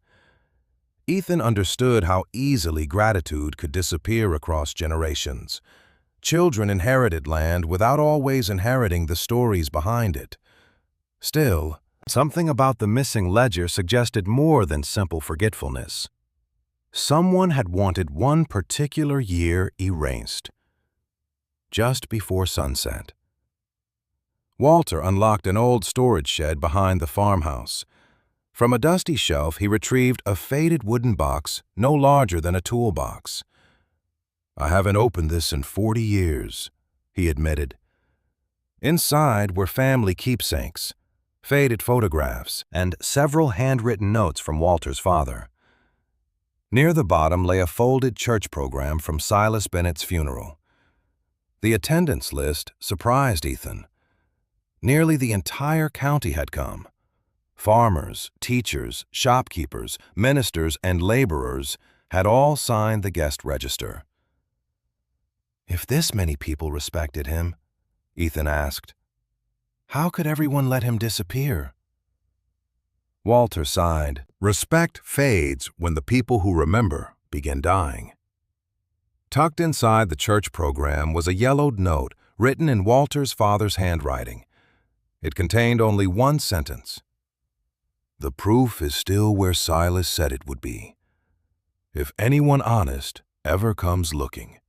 Ethan understood how easily gratitude could disappear across generations. Children inherited land without always inheriting the stories behind it. Still, something about the missing ledger suggested more than simple forgetfulness. Someone had wanted one particular year erased. Just before sunset, Walter unlocked an old storage shed behind the farmhouse. From a dusty shelf, he retrieved a faded wooden box no larger than a toolbox. "I haven't opened this in 40 years, he admitted. Inside were family keepsakes, faded photographs, and several handwritten notes from Walter's father. Near the bottom lay a folded church program from Silas Bennett's funeral. The attendance list surprised Ethan. Nearly the entire county had come. Farmers, teachers, shopkeepers, ministers, and laborers had all signed the guest register. "If this many people respected him," Ethan asked, "how could everyone let him disappear?" Walter sighed. "Respect fades when the people who remember begin dying." Tucked inside the church program was a yellowed note written in Walter's father's handwriting. It contained only one sentence. "The proof is still where Silas said it would be. If anyone honest ever comes looking."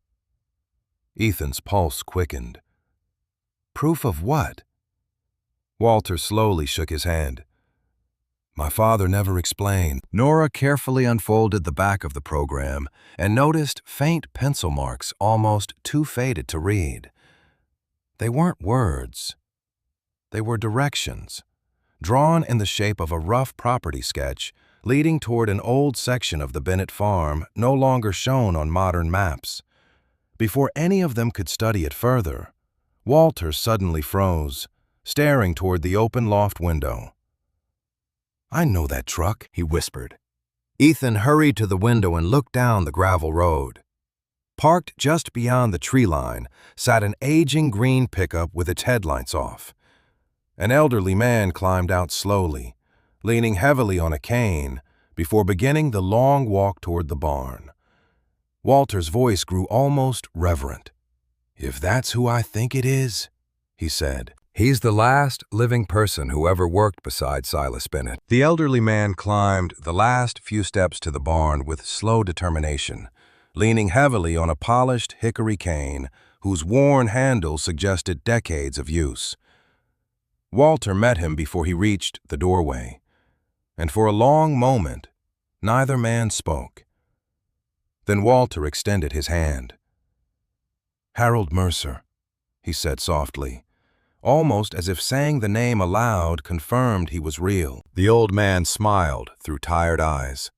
Ethan's pulse quickened. "Proof of what?" Walter slowly shook his hand. "My father never explained." Nora carefully unfolded the back of the program and noticed faint pencil marks almost too faded to read. They weren't words. They were directions, drawn in the shape of a rough property sketch leading toward an old section of the Bennett farm no longer shown on modern maps. Before any of them could study it further, Walter suddenly froze, staring toward the open loft window. "I know that truck," he whispered. Ethan hurried to the window and looked down the gravel road. Parked just beyond the tree line sat an aging green pickup with its headlights off. An elderly man climbed out slowly, leaning heavily on a cane, before beginning the long walk toward the barn. Walter's voice grew almost reverent. "If that's who I think it is," he said, "he's the last living person who ever worked beside Silas Bennett." The elderly man climbed the last few steps to the barn with slow determination, leaning heavily on a polished hickory cane whose worn handle suggested decades of use. Walter met him before he reached the doorway, and for a long moment, neither man spoke. Then Walter extended his hand. "Harold Mercer," he said softly, almost as if saying the name aloud confirmed he was real. The old man smiled through tired eyes.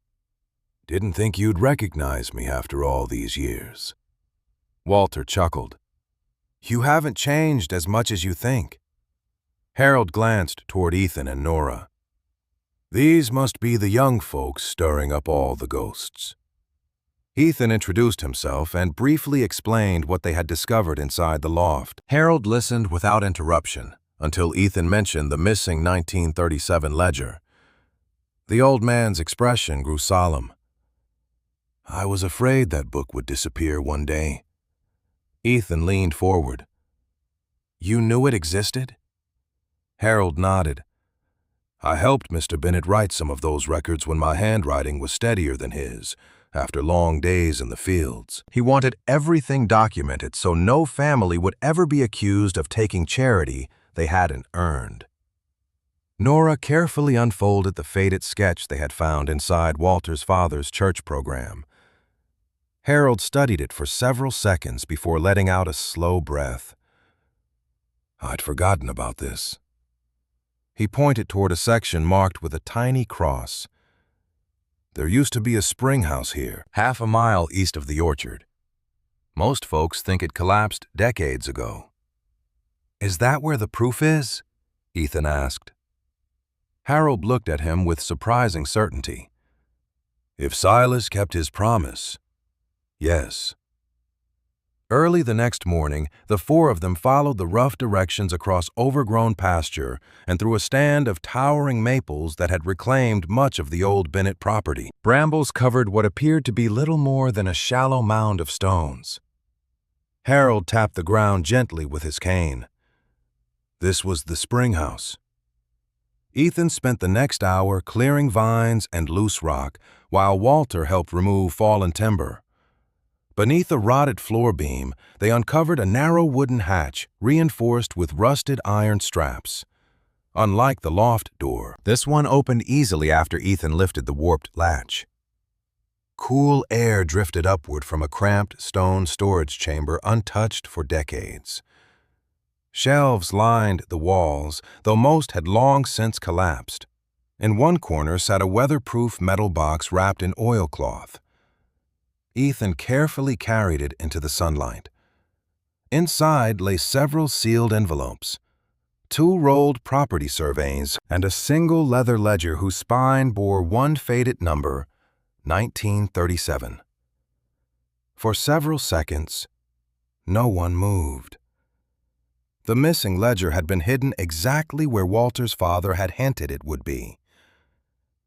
"Didn't think you'd recognize me after all these years." Walter chuckled. "You haven't changed as much as you think." Harold glanced toward Ethan and Nora. "These must be the young folks stirring up all the ghosts." Ethan introduced himself and briefly explained what they had discovered inside the loft. Harold listened without interruption until Ethan mentioned the missing 1937 ledger. The old man's expression grew solemn. "I was afraid that book would disappear one day." Ethan leaned forward. "You knew it existed?" Harold nodded. "I helped Mr. Bennett write some of those records when my handwriting was steadier than his, after long days in the fields. He wanted everything documented so no family would ever be accused of taking charity they hadn't earned." Nora carefully unfolded the faded sketch they had found inside Walter's father's church program. Harold studied it for several seconds before letting out a slow breath. "I'd forgotten about this." He pointed toward a section marked with a tiny cross. "There used to be a spring house here, half a mile east of the orchard. Most folks think it collapsed decades ago." "Is that where the proof is?" Ethan asked. Harold looked at him with surprising certainty. "If Silas kept his promise, yes." Early the next morning, the four of them followed the rough directions across overgrown pasture and through a stand of towering maples that had reclaimed much of the old Bennett property. Brambles covered what appeared to be little more than a shallow mound of stones. Harold tapped the ground gently with his cane. This was the spring house. Ethan spent the next hour clearing vines and loose rock, while Walter helped remove fallen timber. Beneath a rotted floor beam, they uncovered a narrow wooden hatch reinforced with rusted iron straps. Unlike the loft door, this one opened easily after Ethan lifted the warped latch. Cool air drifted upward from a cramped stone storage chamber untouched for decades. Shelves lined the walls, though most had long since collapsed. In one corner sat a weatherproof metal box wrapped in oilcloth. Ethan carefully carried it into the sunlight. Inside lay several sealed envelopes, 2 rolled property surveys, and a single leather ledger whose spine bore one faded number, 1937. For several seconds, no one moved. The missing ledger had been hidden exactly where Walter's father had hinted it would be.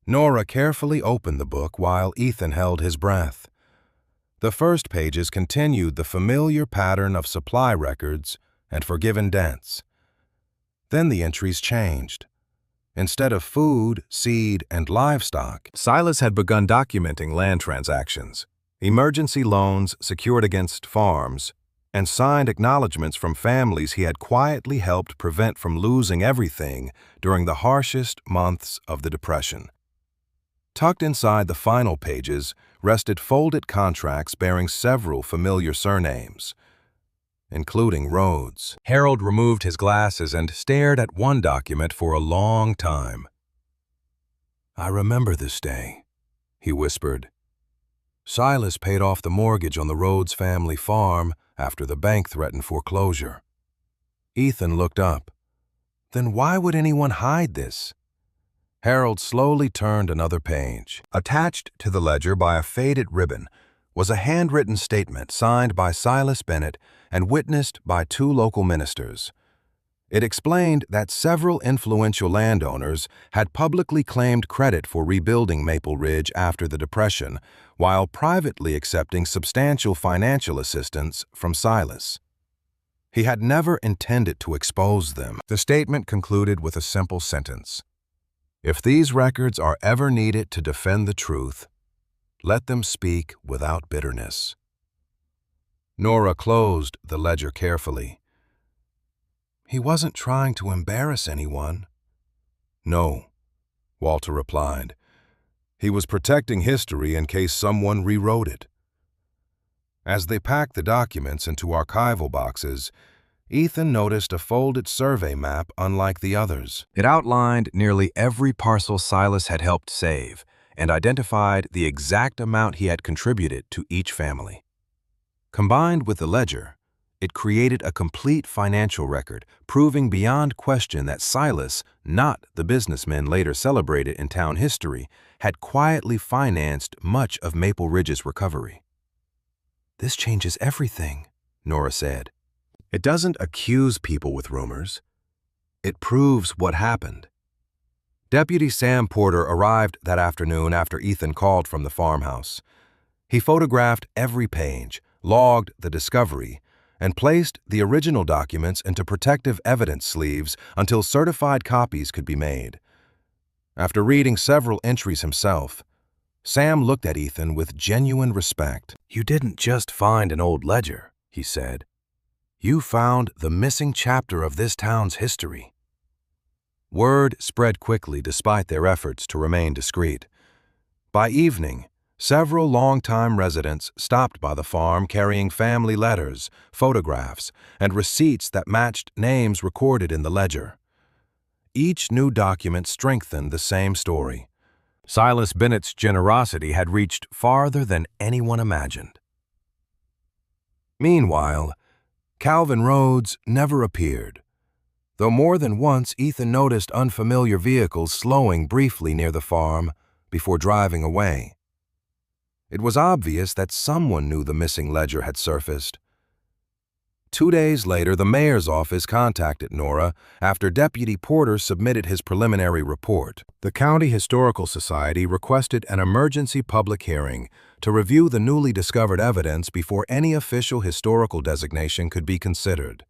Nora carefully opened the book while Ethan held his breath. The first pages continued the familiar pattern of supply records and forgiven debts. Then the entries changed. Instead of food, seed, and livestock, Silas had begun documenting land transactions, emergency loans secured against farms, and signed acknowledgments from families he had quietly helped prevent from losing everything during the harshest months of the Depression. Tucked inside the final pages rested folded contracts bearing several familiar surnames, including Rhodes. Harold removed his glasses and stared at one document for a long time. "I remember this day," he whispered. "Silas paid off the mortgage on the Rhodes family farm after the bank threatened foreclosure." Ethan looked up. "Then why would anyone hide this?" Harold slowly turned another page. Attached to the ledger by a faded ribbon was a handwritten statement signed by Silas Bennett and witnessed by 2 local ministers. It explained that several influential landowners had publicly claimed credit for rebuilding Maple Ridge after the Depression, while privately accepting substantial financial assistance from Silas. He had never intended to expose them. The statement concluded with a simple sentence: "If these records are ever needed to defend the truth, let them speak without bitterness." Nora closed the ledger carefully. "He wasn't trying to embarrass anyone." "No," Walter replied. "He was protecting history in case someone rewrote it." As they packed the documents into archival boxes, Ethan noticed a folded survey map unlike the others. It outlined nearly every parcel Silas had helped save and identified the exact amount he had contributed to each family. Combined with the ledger, it created a complete financial record, proving beyond question that Silas, not the businessman later celebrated in town history, had quietly financed much of Maple Ridge's recovery. "This changes everything," Nora said. "It doesn't accuse people with rumors. It proves what happened." Deputy Sam Porter arrived that afternoon after Ethan called from the farmhouse. He photographed every page, logged the discovery, and placed the original documents into protective evidence sleeves until certified copies could be made. After reading several entries himself, Sam looked at Ethan with genuine respect. "You didn't just find an old ledger," he said. "You found the missing chapter of this town's history." Word spread quickly despite their efforts to remain discreet. By evening, several longtime residents stopped by the farm carrying family letters, photographs, and receipts that matched names recorded in the ledger. Each new document strengthened the same story. Silas Bennett's generosity had reached farther than anyone imagined. Meanwhile, Calvin Rhodes never appeared, though more than once Ethan noticed unfamiliar vehicles slowing briefly near the farm before driving away. It was obvious that someone knew the missing ledger had surfaced. 2 days later, the mayor's office contacted Nora after Deputy Porter submitted his preliminary report. The County Historical Society requested an emergency public hearing to review the newly discovered evidence before any official historical designation could be considered.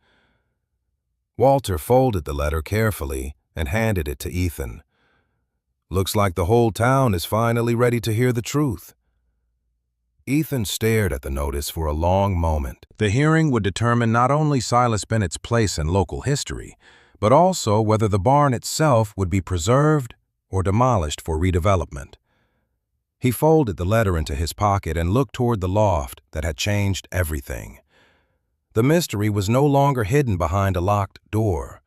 Walter folded the letter carefully and handed it to Ethan. "Looks like the whole town is finally ready to hear the truth." Ethan stared at the notice for a long moment. The hearing would determine not only Silas Bennett's place in local history, but also whether the barn itself would be preserved or demolished for redevelopment. He folded the letter into his pocket and looked toward the loft that had changed everything. The mystery was no longer hidden behind a locked door.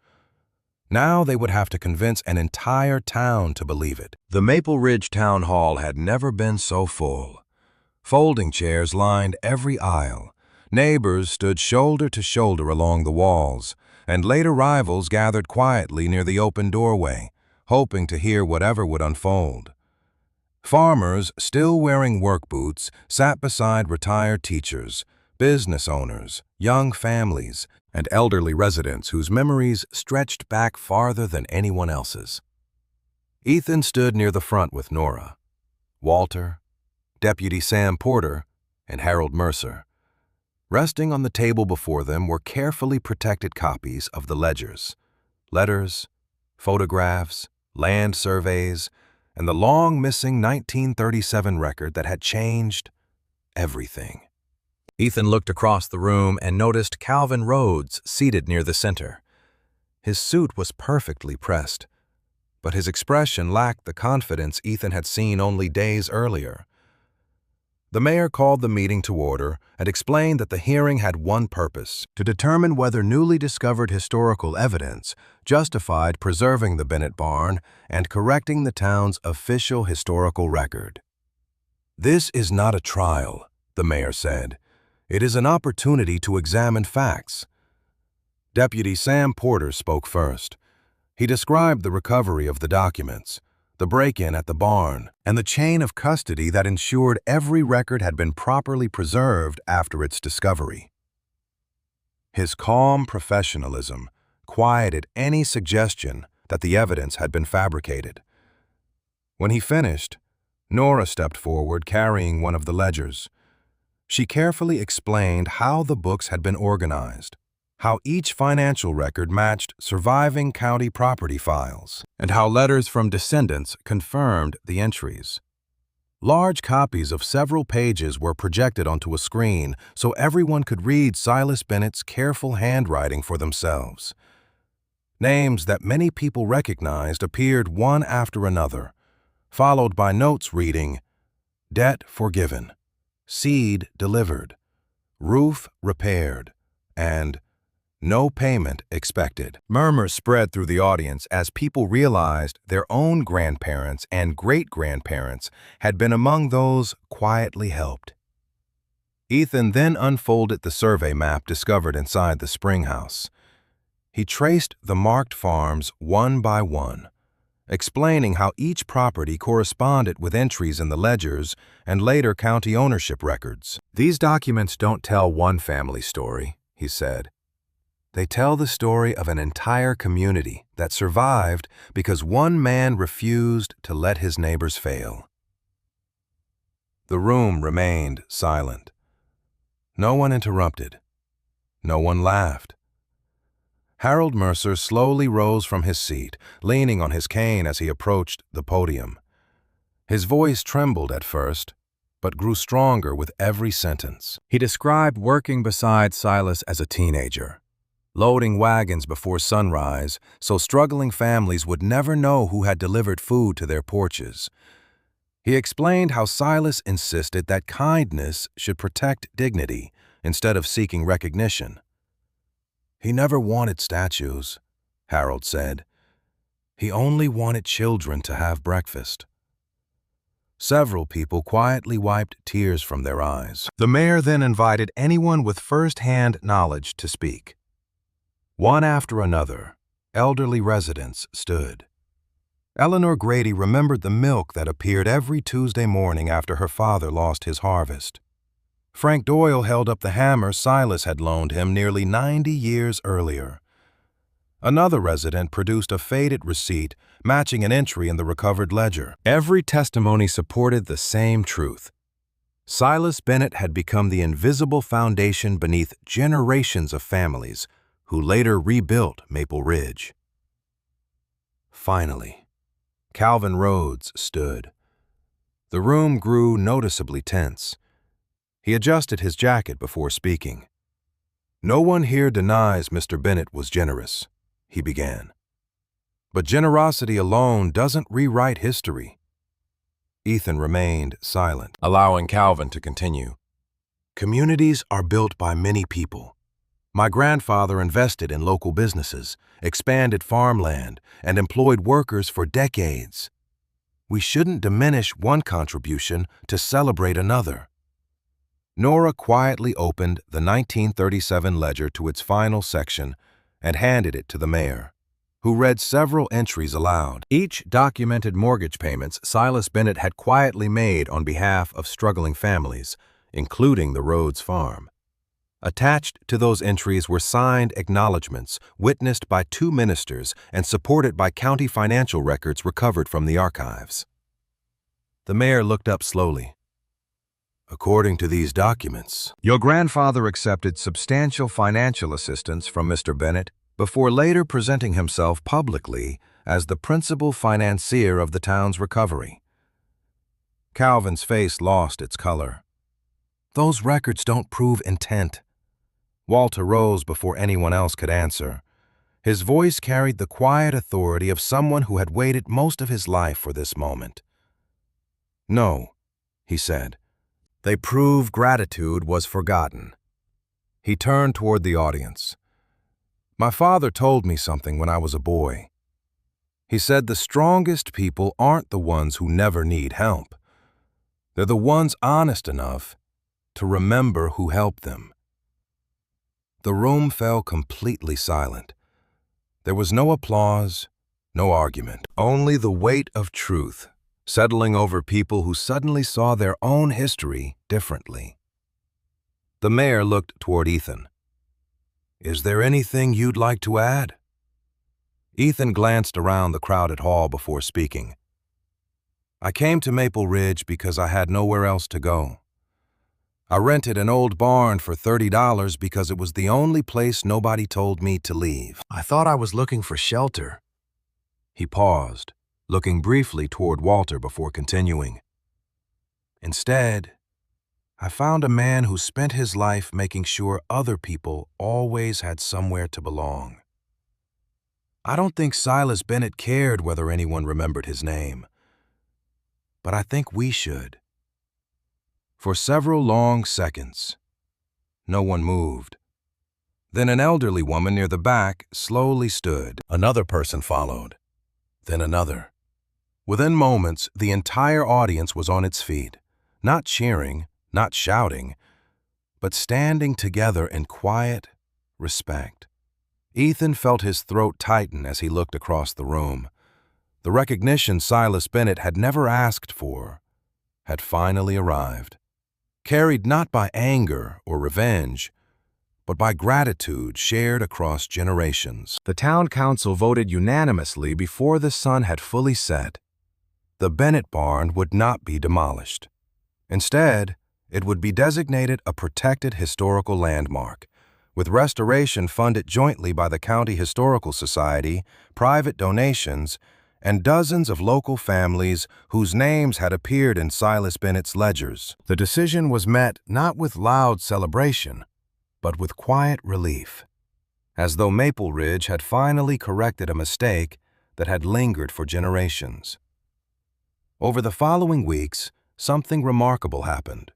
Now they would have to convince an entire town to believe it. The Maple Ridge Town Hall had never been so full. Folding chairs lined every aisle. Neighbors stood shoulder to shoulder along the walls, and late arrivals gathered quietly near the open doorway, hoping to hear whatever would unfold. Farmers, still wearing work boots, sat beside retired teachers, business owners, young families, and elderly residents whose memories stretched back farther than anyone else's. Ethan stood near the front with Nora, Walter, Deputy Sam Porter, and Harold Mercer. Resting on the table before them were carefully protected copies of the ledgers, letters, photographs, land surveys, and the long-missing 1937 record that had changed everything. Ethan looked across the room and noticed Calvin Rhodes seated near the center. His suit was perfectly pressed, but his expression lacked the confidence Ethan had seen only days earlier. The mayor called the meeting to order and explained that the hearing had one purpose: to determine whether newly discovered historical evidence justified preserving the Bennett barn and correcting the town's official historical record. "This is not a trial," the mayor said. "It is an opportunity to examine facts." Deputy Sam Porter spoke first. He described the recovery of the documents, the break-in at the barn, and the chain of custody that ensured every record had been properly preserved after its discovery. His calm professionalism quieted any suggestion that the evidence had been fabricated. When he finished, Nora stepped forward carrying one of the ledgers. She carefully explained how the books had been organized, how each financial record matched surviving county property files, and how letters from descendants confirmed the entries. Large copies of several pages were projected onto a screen so everyone could read Silas Bennett's careful handwriting for themselves. Names that many people recognized appeared one after another, followed by notes reading, "Debt forgiven," "Seed delivered," "Roof repaired," and "No payment expected." Murmurs spread through the audience as people realized their own grandparents and great-grandparents had been among those quietly helped. Ethan then unfolded the survey map discovered inside the spring house. He traced the marked farms one by one, explaining how each property corresponded with entries in the ledgers and later county ownership records. "These documents don't tell one family story," he said. "They tell the story of an entire community that survived because one man refused to let his neighbors fail." The room remained silent. No one interrupted. No one laughed. Harold Mercer slowly rose from his seat, leaning on his cane as he approached the podium. His voice trembled at first, but grew stronger with every sentence. He described working beside Silas as a teenager, loading wagons before sunrise so struggling families would never know who had delivered food to their porches. He explained how Silas insisted that kindness should protect dignity instead of seeking recognition. "He never wanted statues," Harold said. "He only wanted children to have breakfast." Several people quietly wiped tears from their eyes. The mayor then invited anyone with first-hand knowledge to speak. One after another, elderly residents stood. Eleanor Grady remembered the milk that appeared every Tuesday morning after her father lost his harvest. Frank Doyle held up the hammer Silas had loaned him nearly 90 years earlier. Another resident produced a faded receipt matching an entry in the recovered ledger. Every testimony supported the same truth. Silas Bennett had become the invisible foundation beneath generations of families who later rebuilt Maple Ridge. Finally, Calvin Rhodes stood. The room grew noticeably tense. He adjusted his jacket before speaking. "No one here denies Mr. Bennett was generous," he began. "But generosity alone doesn't rewrite history." Ethan remained silent, allowing Calvin to continue. "Communities are built by many people. My grandfather invested in local businesses, expanded farmland, and employed workers for decades. We shouldn't diminish one contribution to celebrate another." Nora quietly opened the 1937 ledger to its final section and handed it to the mayor, who read several entries aloud. Each documented mortgage payments Silas Bennett had quietly made on behalf of struggling families, including the Rhodes farm. Attached to those entries were signed acknowledgments witnessed by 2 ministers and supported by county financial records recovered from the archives. The mayor looked up slowly. "According to these documents, your grandfather accepted substantial financial assistance from Mr. Bennett before later presenting himself publicly as the principal financier of the town's recovery." Calvin's face lost its color. "Those records don't prove intent." Walter rose before anyone else could answer. His voice carried the quiet authority of someone who had waited most of his life for this moment. "No," he said. "They prove gratitude was forgotten." He turned toward the audience. "My father told me something when I was a boy. He said the strongest people aren't the ones who never need help. They're the ones honest enough to remember who helped them." The room fell completely silent. There was no applause, no argument, only the weight of truth settling over people who suddenly saw their own history differently. The mayor looked toward Ethan. "Is there anything you'd like to add?" Ethan glanced around the crowded hall before speaking. I came to Maple Ridge because I had nowhere else to go. I rented an old barn for $30 because it was the only place nobody told me to leave. I thought I was looking for shelter. He paused, looking briefly toward Walter before continuing. Instead, I found a man who spent his life making sure other people always had somewhere to belong. I don't think Silas Bennett cared whether anyone remembered his name, but I think we should. For several long seconds, no one moved. Then an elderly woman near the back slowly stood. Another person followed, then another. Within moments, the entire audience was on its feet, not cheering, not shouting, but standing together in quiet respect. Ethan felt his throat tighten as he looked across the room. The recognition Silas Bennett had never asked for had finally arrived, carried not by anger or revenge, but by gratitude shared across generations. The town council voted unanimously before the sun had fully set. The Bennett barn would not be demolished. Instead, it would be designated a protected historical landmark, with restoration funded jointly by the County Historical Society, private donations, and dozens of local families whose names had appeared in Silas Bennett's ledgers. The decision was met not with loud celebration, but with quiet relief, as though Maple Ridge had finally corrected a mistake that had lingered for generations. Over the following weeks, something remarkable happened.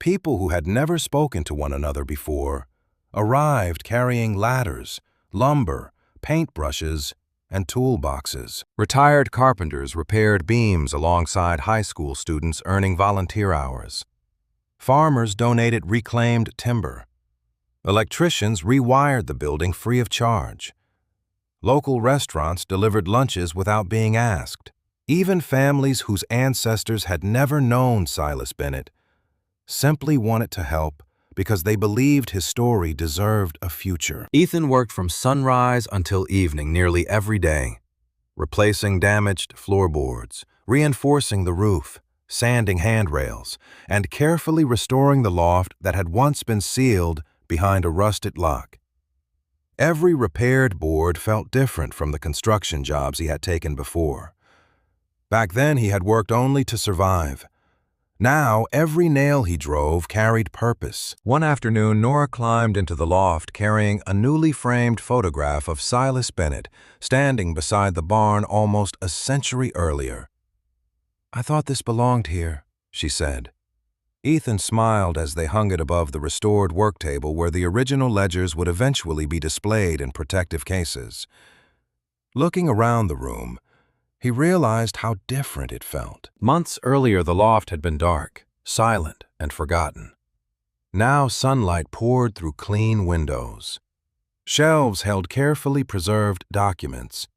People who had never spoken to one another before arrived carrying ladders, lumber, paintbrushes, and toolboxes. Retired carpenters repaired beams alongside high school students earning volunteer hours. Farmers donated reclaimed timber. Electricians rewired the building free of charge. Local restaurants delivered lunches without being asked. Even families whose ancestors had never known Silas Bennett simply wanted to help because they believed his story deserved a future. Ethan worked from sunrise until evening nearly every day, replacing damaged floorboards, reinforcing the roof, sanding handrails, and carefully restoring the loft that had once been sealed behind a rusted lock. Every repaired board felt different from the construction jobs he had taken before. Back then, he had worked only to survive. Now, every nail he drove carried purpose. One afternoon, Nora climbed into the loft carrying a newly framed photograph of Silas Bennett standing beside the barn almost a century earlier. "I thought this belonged here," she said. Ethan smiled as they hung it above the restored work table where the original ledgers would eventually be displayed in protective cases. Looking around the room, he realized how different it felt. Months earlier, the loft had been dark, silent, and forgotten. Now sunlight poured through clean windows. Shelves held carefully preserved documents,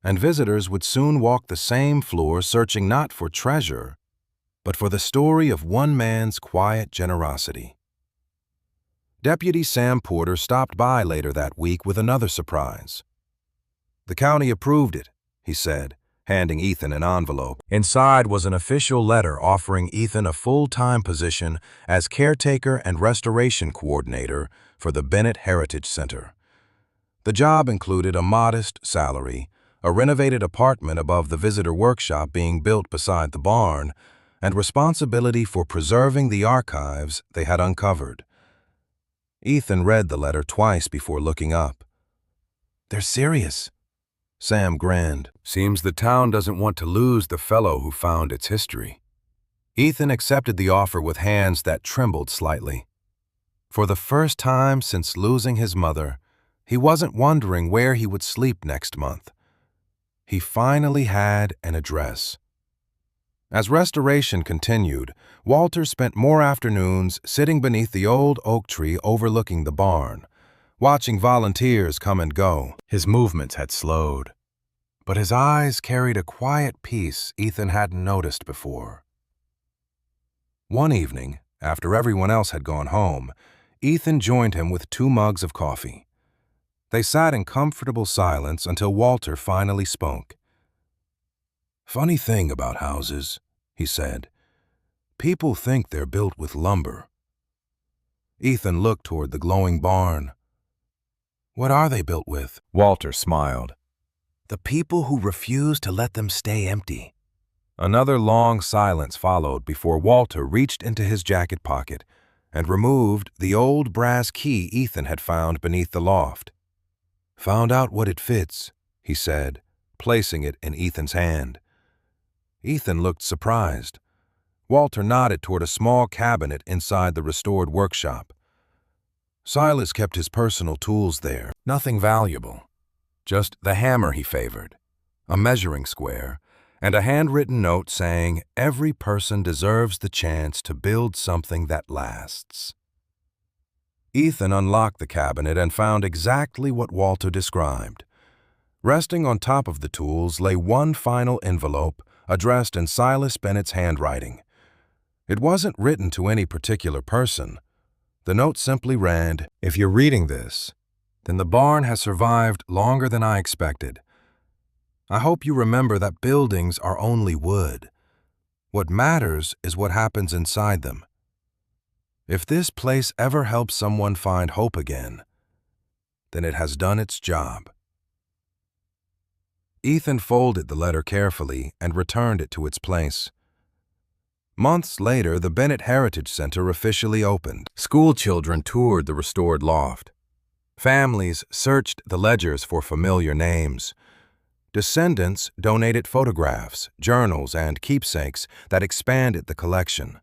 and visitors would soon walk the same floor searching not for treasure, but for the story of one man's quiet generosity. Deputy Sam Porter stopped by later that week with another surprise. "The county approved it," he said, handing Ethan an envelope. Inside was an official letter offering Ethan a full-time position as caretaker and restoration coordinator for the Bennett Heritage Center. The job included a modest salary, a renovated apartment above the visitor workshop being built beside the barn, and responsibility for preserving the archives they had uncovered. Ethan read the letter twice before looking up. "They're serious." Sam grinned. "Seems the town doesn't want to lose the fellow who found its history." Ethan accepted the offer with hands that trembled slightly. For the first time since losing his mother, he wasn't wondering where he would sleep next month. He finally had an address. As restoration continued, Walter spent more afternoons sitting beneath the old oak tree overlooking the barn, watching volunteers come and go. His movements had slowed, but his eyes carried a quiet peace Ethan hadn't noticed before. One evening, after everyone else had gone home, Ethan joined him with 2 mugs of coffee. They sat in comfortable silence until Walter finally spoke. "Funny thing about houses," he said. "People think they're built with lumber." Ethan looked toward the glowing barn. "What are they built with?" Walter smiled. "The people who refuse to let them stay empty." Another long silence followed before Walter reached into his jacket pocket and removed the old brass key Ethan had found beneath the loft. "Found out what it fits," he said, placing it in Ethan's hand. Ethan looked surprised. Walter nodded toward a small cabinet inside the restored workshop. Silas kept his personal tools there, nothing valuable. Just the hammer he favored, a measuring square, and a handwritten note saying, "Every person deserves the chance to build something that lasts." Ethan unlocked the cabinet and found exactly what Walter described. Resting on top of the tools lay one final envelope addressed in Silas Bennett's handwriting. It wasn't written to any particular person. The note simply read, "If you're reading this, then the barn has survived longer than I expected. I hope you remember that buildings are only wood. What matters is what happens inside them. If this place ever helps someone find hope again, then it has done its job." Ethan folded the letter carefully and returned it to its place. Months later, the Bennett Heritage Center officially opened. School children toured the restored loft. Families searched the ledgers for familiar names. Descendants donated photographs, journals, and keepsakes that expanded the collection.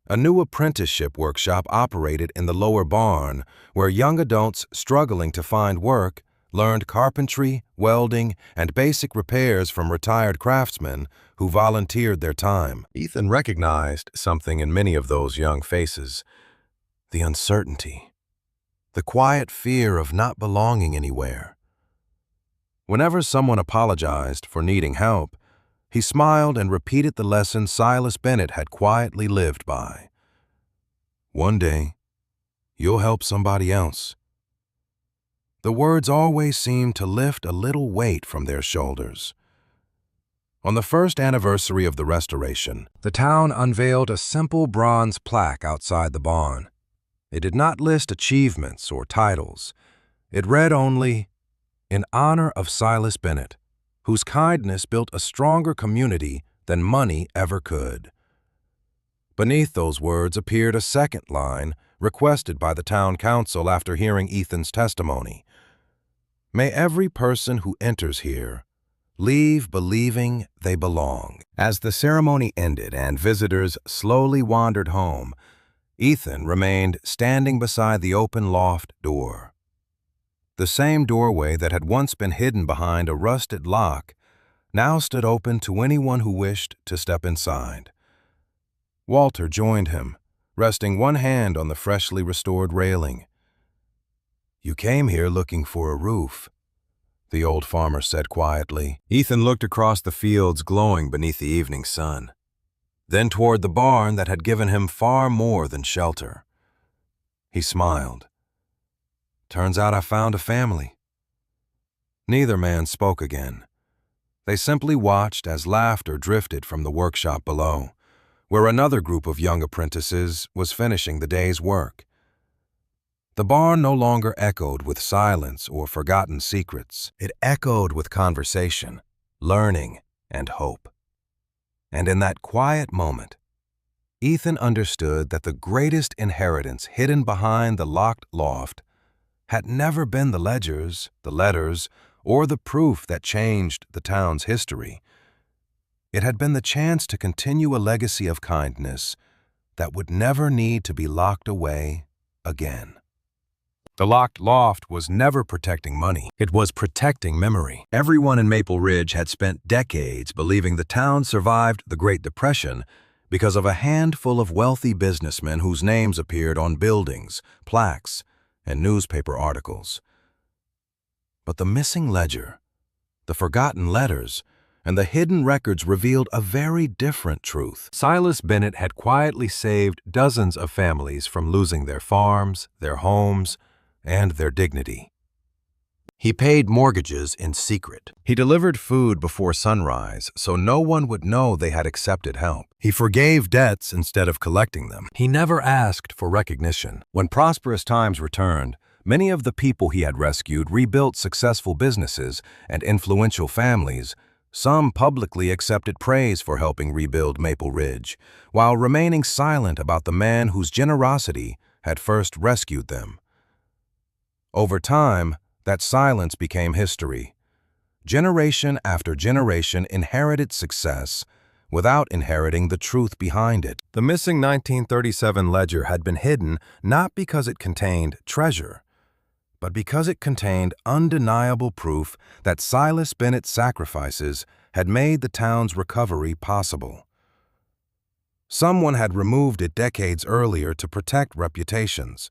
A new apprenticeship workshop operated in the lower barn, where young adults struggling to find work learned carpentry, welding, and basic repairs from retired craftsmen who volunteered their time. Ethan recognized something in many of those young faces: the uncertainty, the quiet fear of not belonging anywhere. Whenever someone apologized for needing help, he smiled and repeated the lesson Silas Bennett had quietly lived by. "One day, you'll help somebody else." The words always seemed to lift a little weight from their shoulders. On the first anniversary of the restoration, the town unveiled a simple bronze plaque outside the barn. It did not list achievements or titles. It read only, "In honor of Silas Bennett, whose kindness built a stronger community than money ever could." Beneath those words appeared a second line requested by the town council after hearing Ethan's testimony. "May every person who enters here leave believing they belong." As the ceremony ended and visitors slowly wandered home, Ethan remained standing beside the open loft door. The same doorway that had once been hidden behind a rusted lock now stood open to anyone who wished to step inside. Walter joined him, resting one hand on the freshly restored railing. "You came here looking for a roof," the old farmer said quietly. Ethan looked across the fields glowing beneath the evening sun, then toward the barn that had given him far more than shelter. He smiled. "Turns out I found a family." Neither man spoke again. They simply watched as laughter drifted from the workshop below, where another group of young apprentices was finishing the day's work. The barn no longer echoed with silence or forgotten secrets. It echoed with conversation, learning, and hope. And in that quiet moment, Ethan understood that the greatest inheritance hidden behind the locked loft had never been the ledgers, the letters, or the proof that changed the town's history. It had been the chance to continue a legacy of kindness that would never need to be locked away again. The locked loft was never protecting money. It was protecting memory. Everyone in Maple Ridge had spent decades believing the town survived the Great Depression because of a handful of wealthy businessmen whose names appeared on buildings, plaques, and newspaper articles. But the missing ledger, the forgotten letters, and the hidden records revealed a very different truth. Silas Bennett had quietly saved dozens of families from losing their farms, their homes, and their dignity. He paid mortgages in secret. He delivered food before sunrise so no one would know they had accepted help. He forgave debts instead of collecting them. He never asked for recognition. When prosperous times returned, many of the people he had rescued rebuilt successful businesses and influential families. Some publicly accepted praise for helping rebuild Maple Ridge, while remaining silent about the man whose generosity had first rescued them. Over time, that silence became history. Generation after generation inherited success without inheriting the truth behind it. The missing 1937 ledger had been hidden not because it contained treasure, but because it contained undeniable proof that Silas Bennett's sacrifices had made the town's recovery possible. Someone had removed it decades earlier to protect reputations,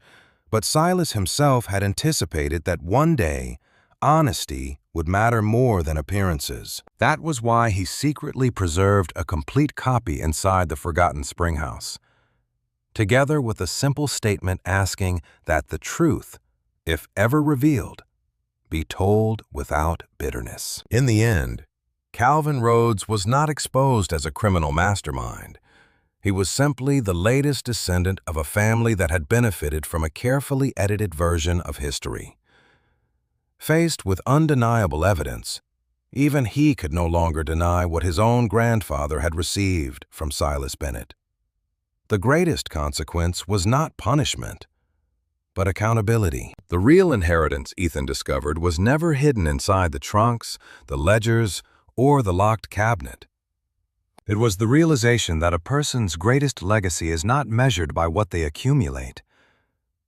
but Silas himself had anticipated that one day, honesty would matter more than appearances. That was why he secretly preserved a complete copy inside the forgotten springhouse, together with a simple statement asking that the truth, if ever revealed, be told without bitterness. In the end, Calvin Rhodes was not exposed as a criminal mastermind. He was simply the latest descendant of a family that had benefited from a carefully edited version of history. Faced with undeniable evidence, even he could no longer deny what his own grandfather had received from Silas Bennett. The greatest consequence was not punishment, but accountability. The real inheritance, Ethan discovered, was never hidden inside the trunks, the ledgers, or the locked cabinet. It was the realization that a person's greatest legacy is not measured by what they accumulate,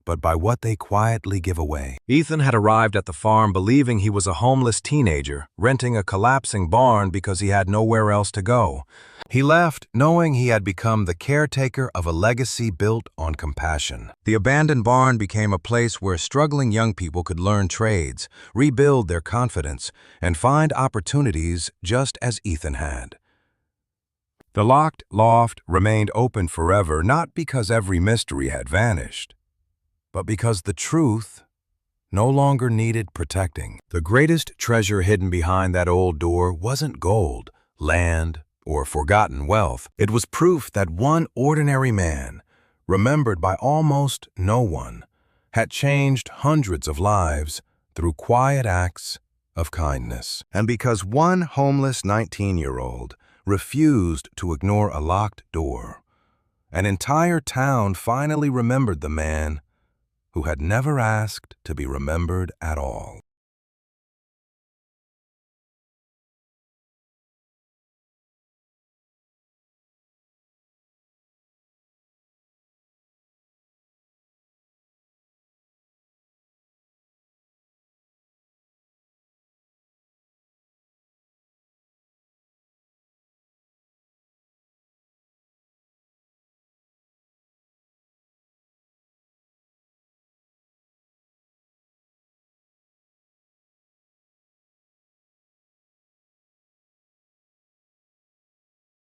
but by what they quietly give away. Ethan had arrived at the farm believing he was a homeless teenager, renting a collapsing barn because he had nowhere else to go. He left knowing he had become the caretaker of a legacy built on compassion. The abandoned barn became a place where struggling young people could learn trades, rebuild their confidence, and find opportunities just as Ethan had. The locked loft remained open forever, not because every mystery had vanished, but because the truth no longer needed protecting. The greatest treasure hidden behind that old door wasn't gold, land, or forgotten wealth. It was proof that one ordinary man, remembered by almost no one, had changed hundreds of lives through quiet acts of kindness. And because one homeless 19-year-old refused to ignore a locked door, an entire town finally remembered the man who had never asked to be remembered at all.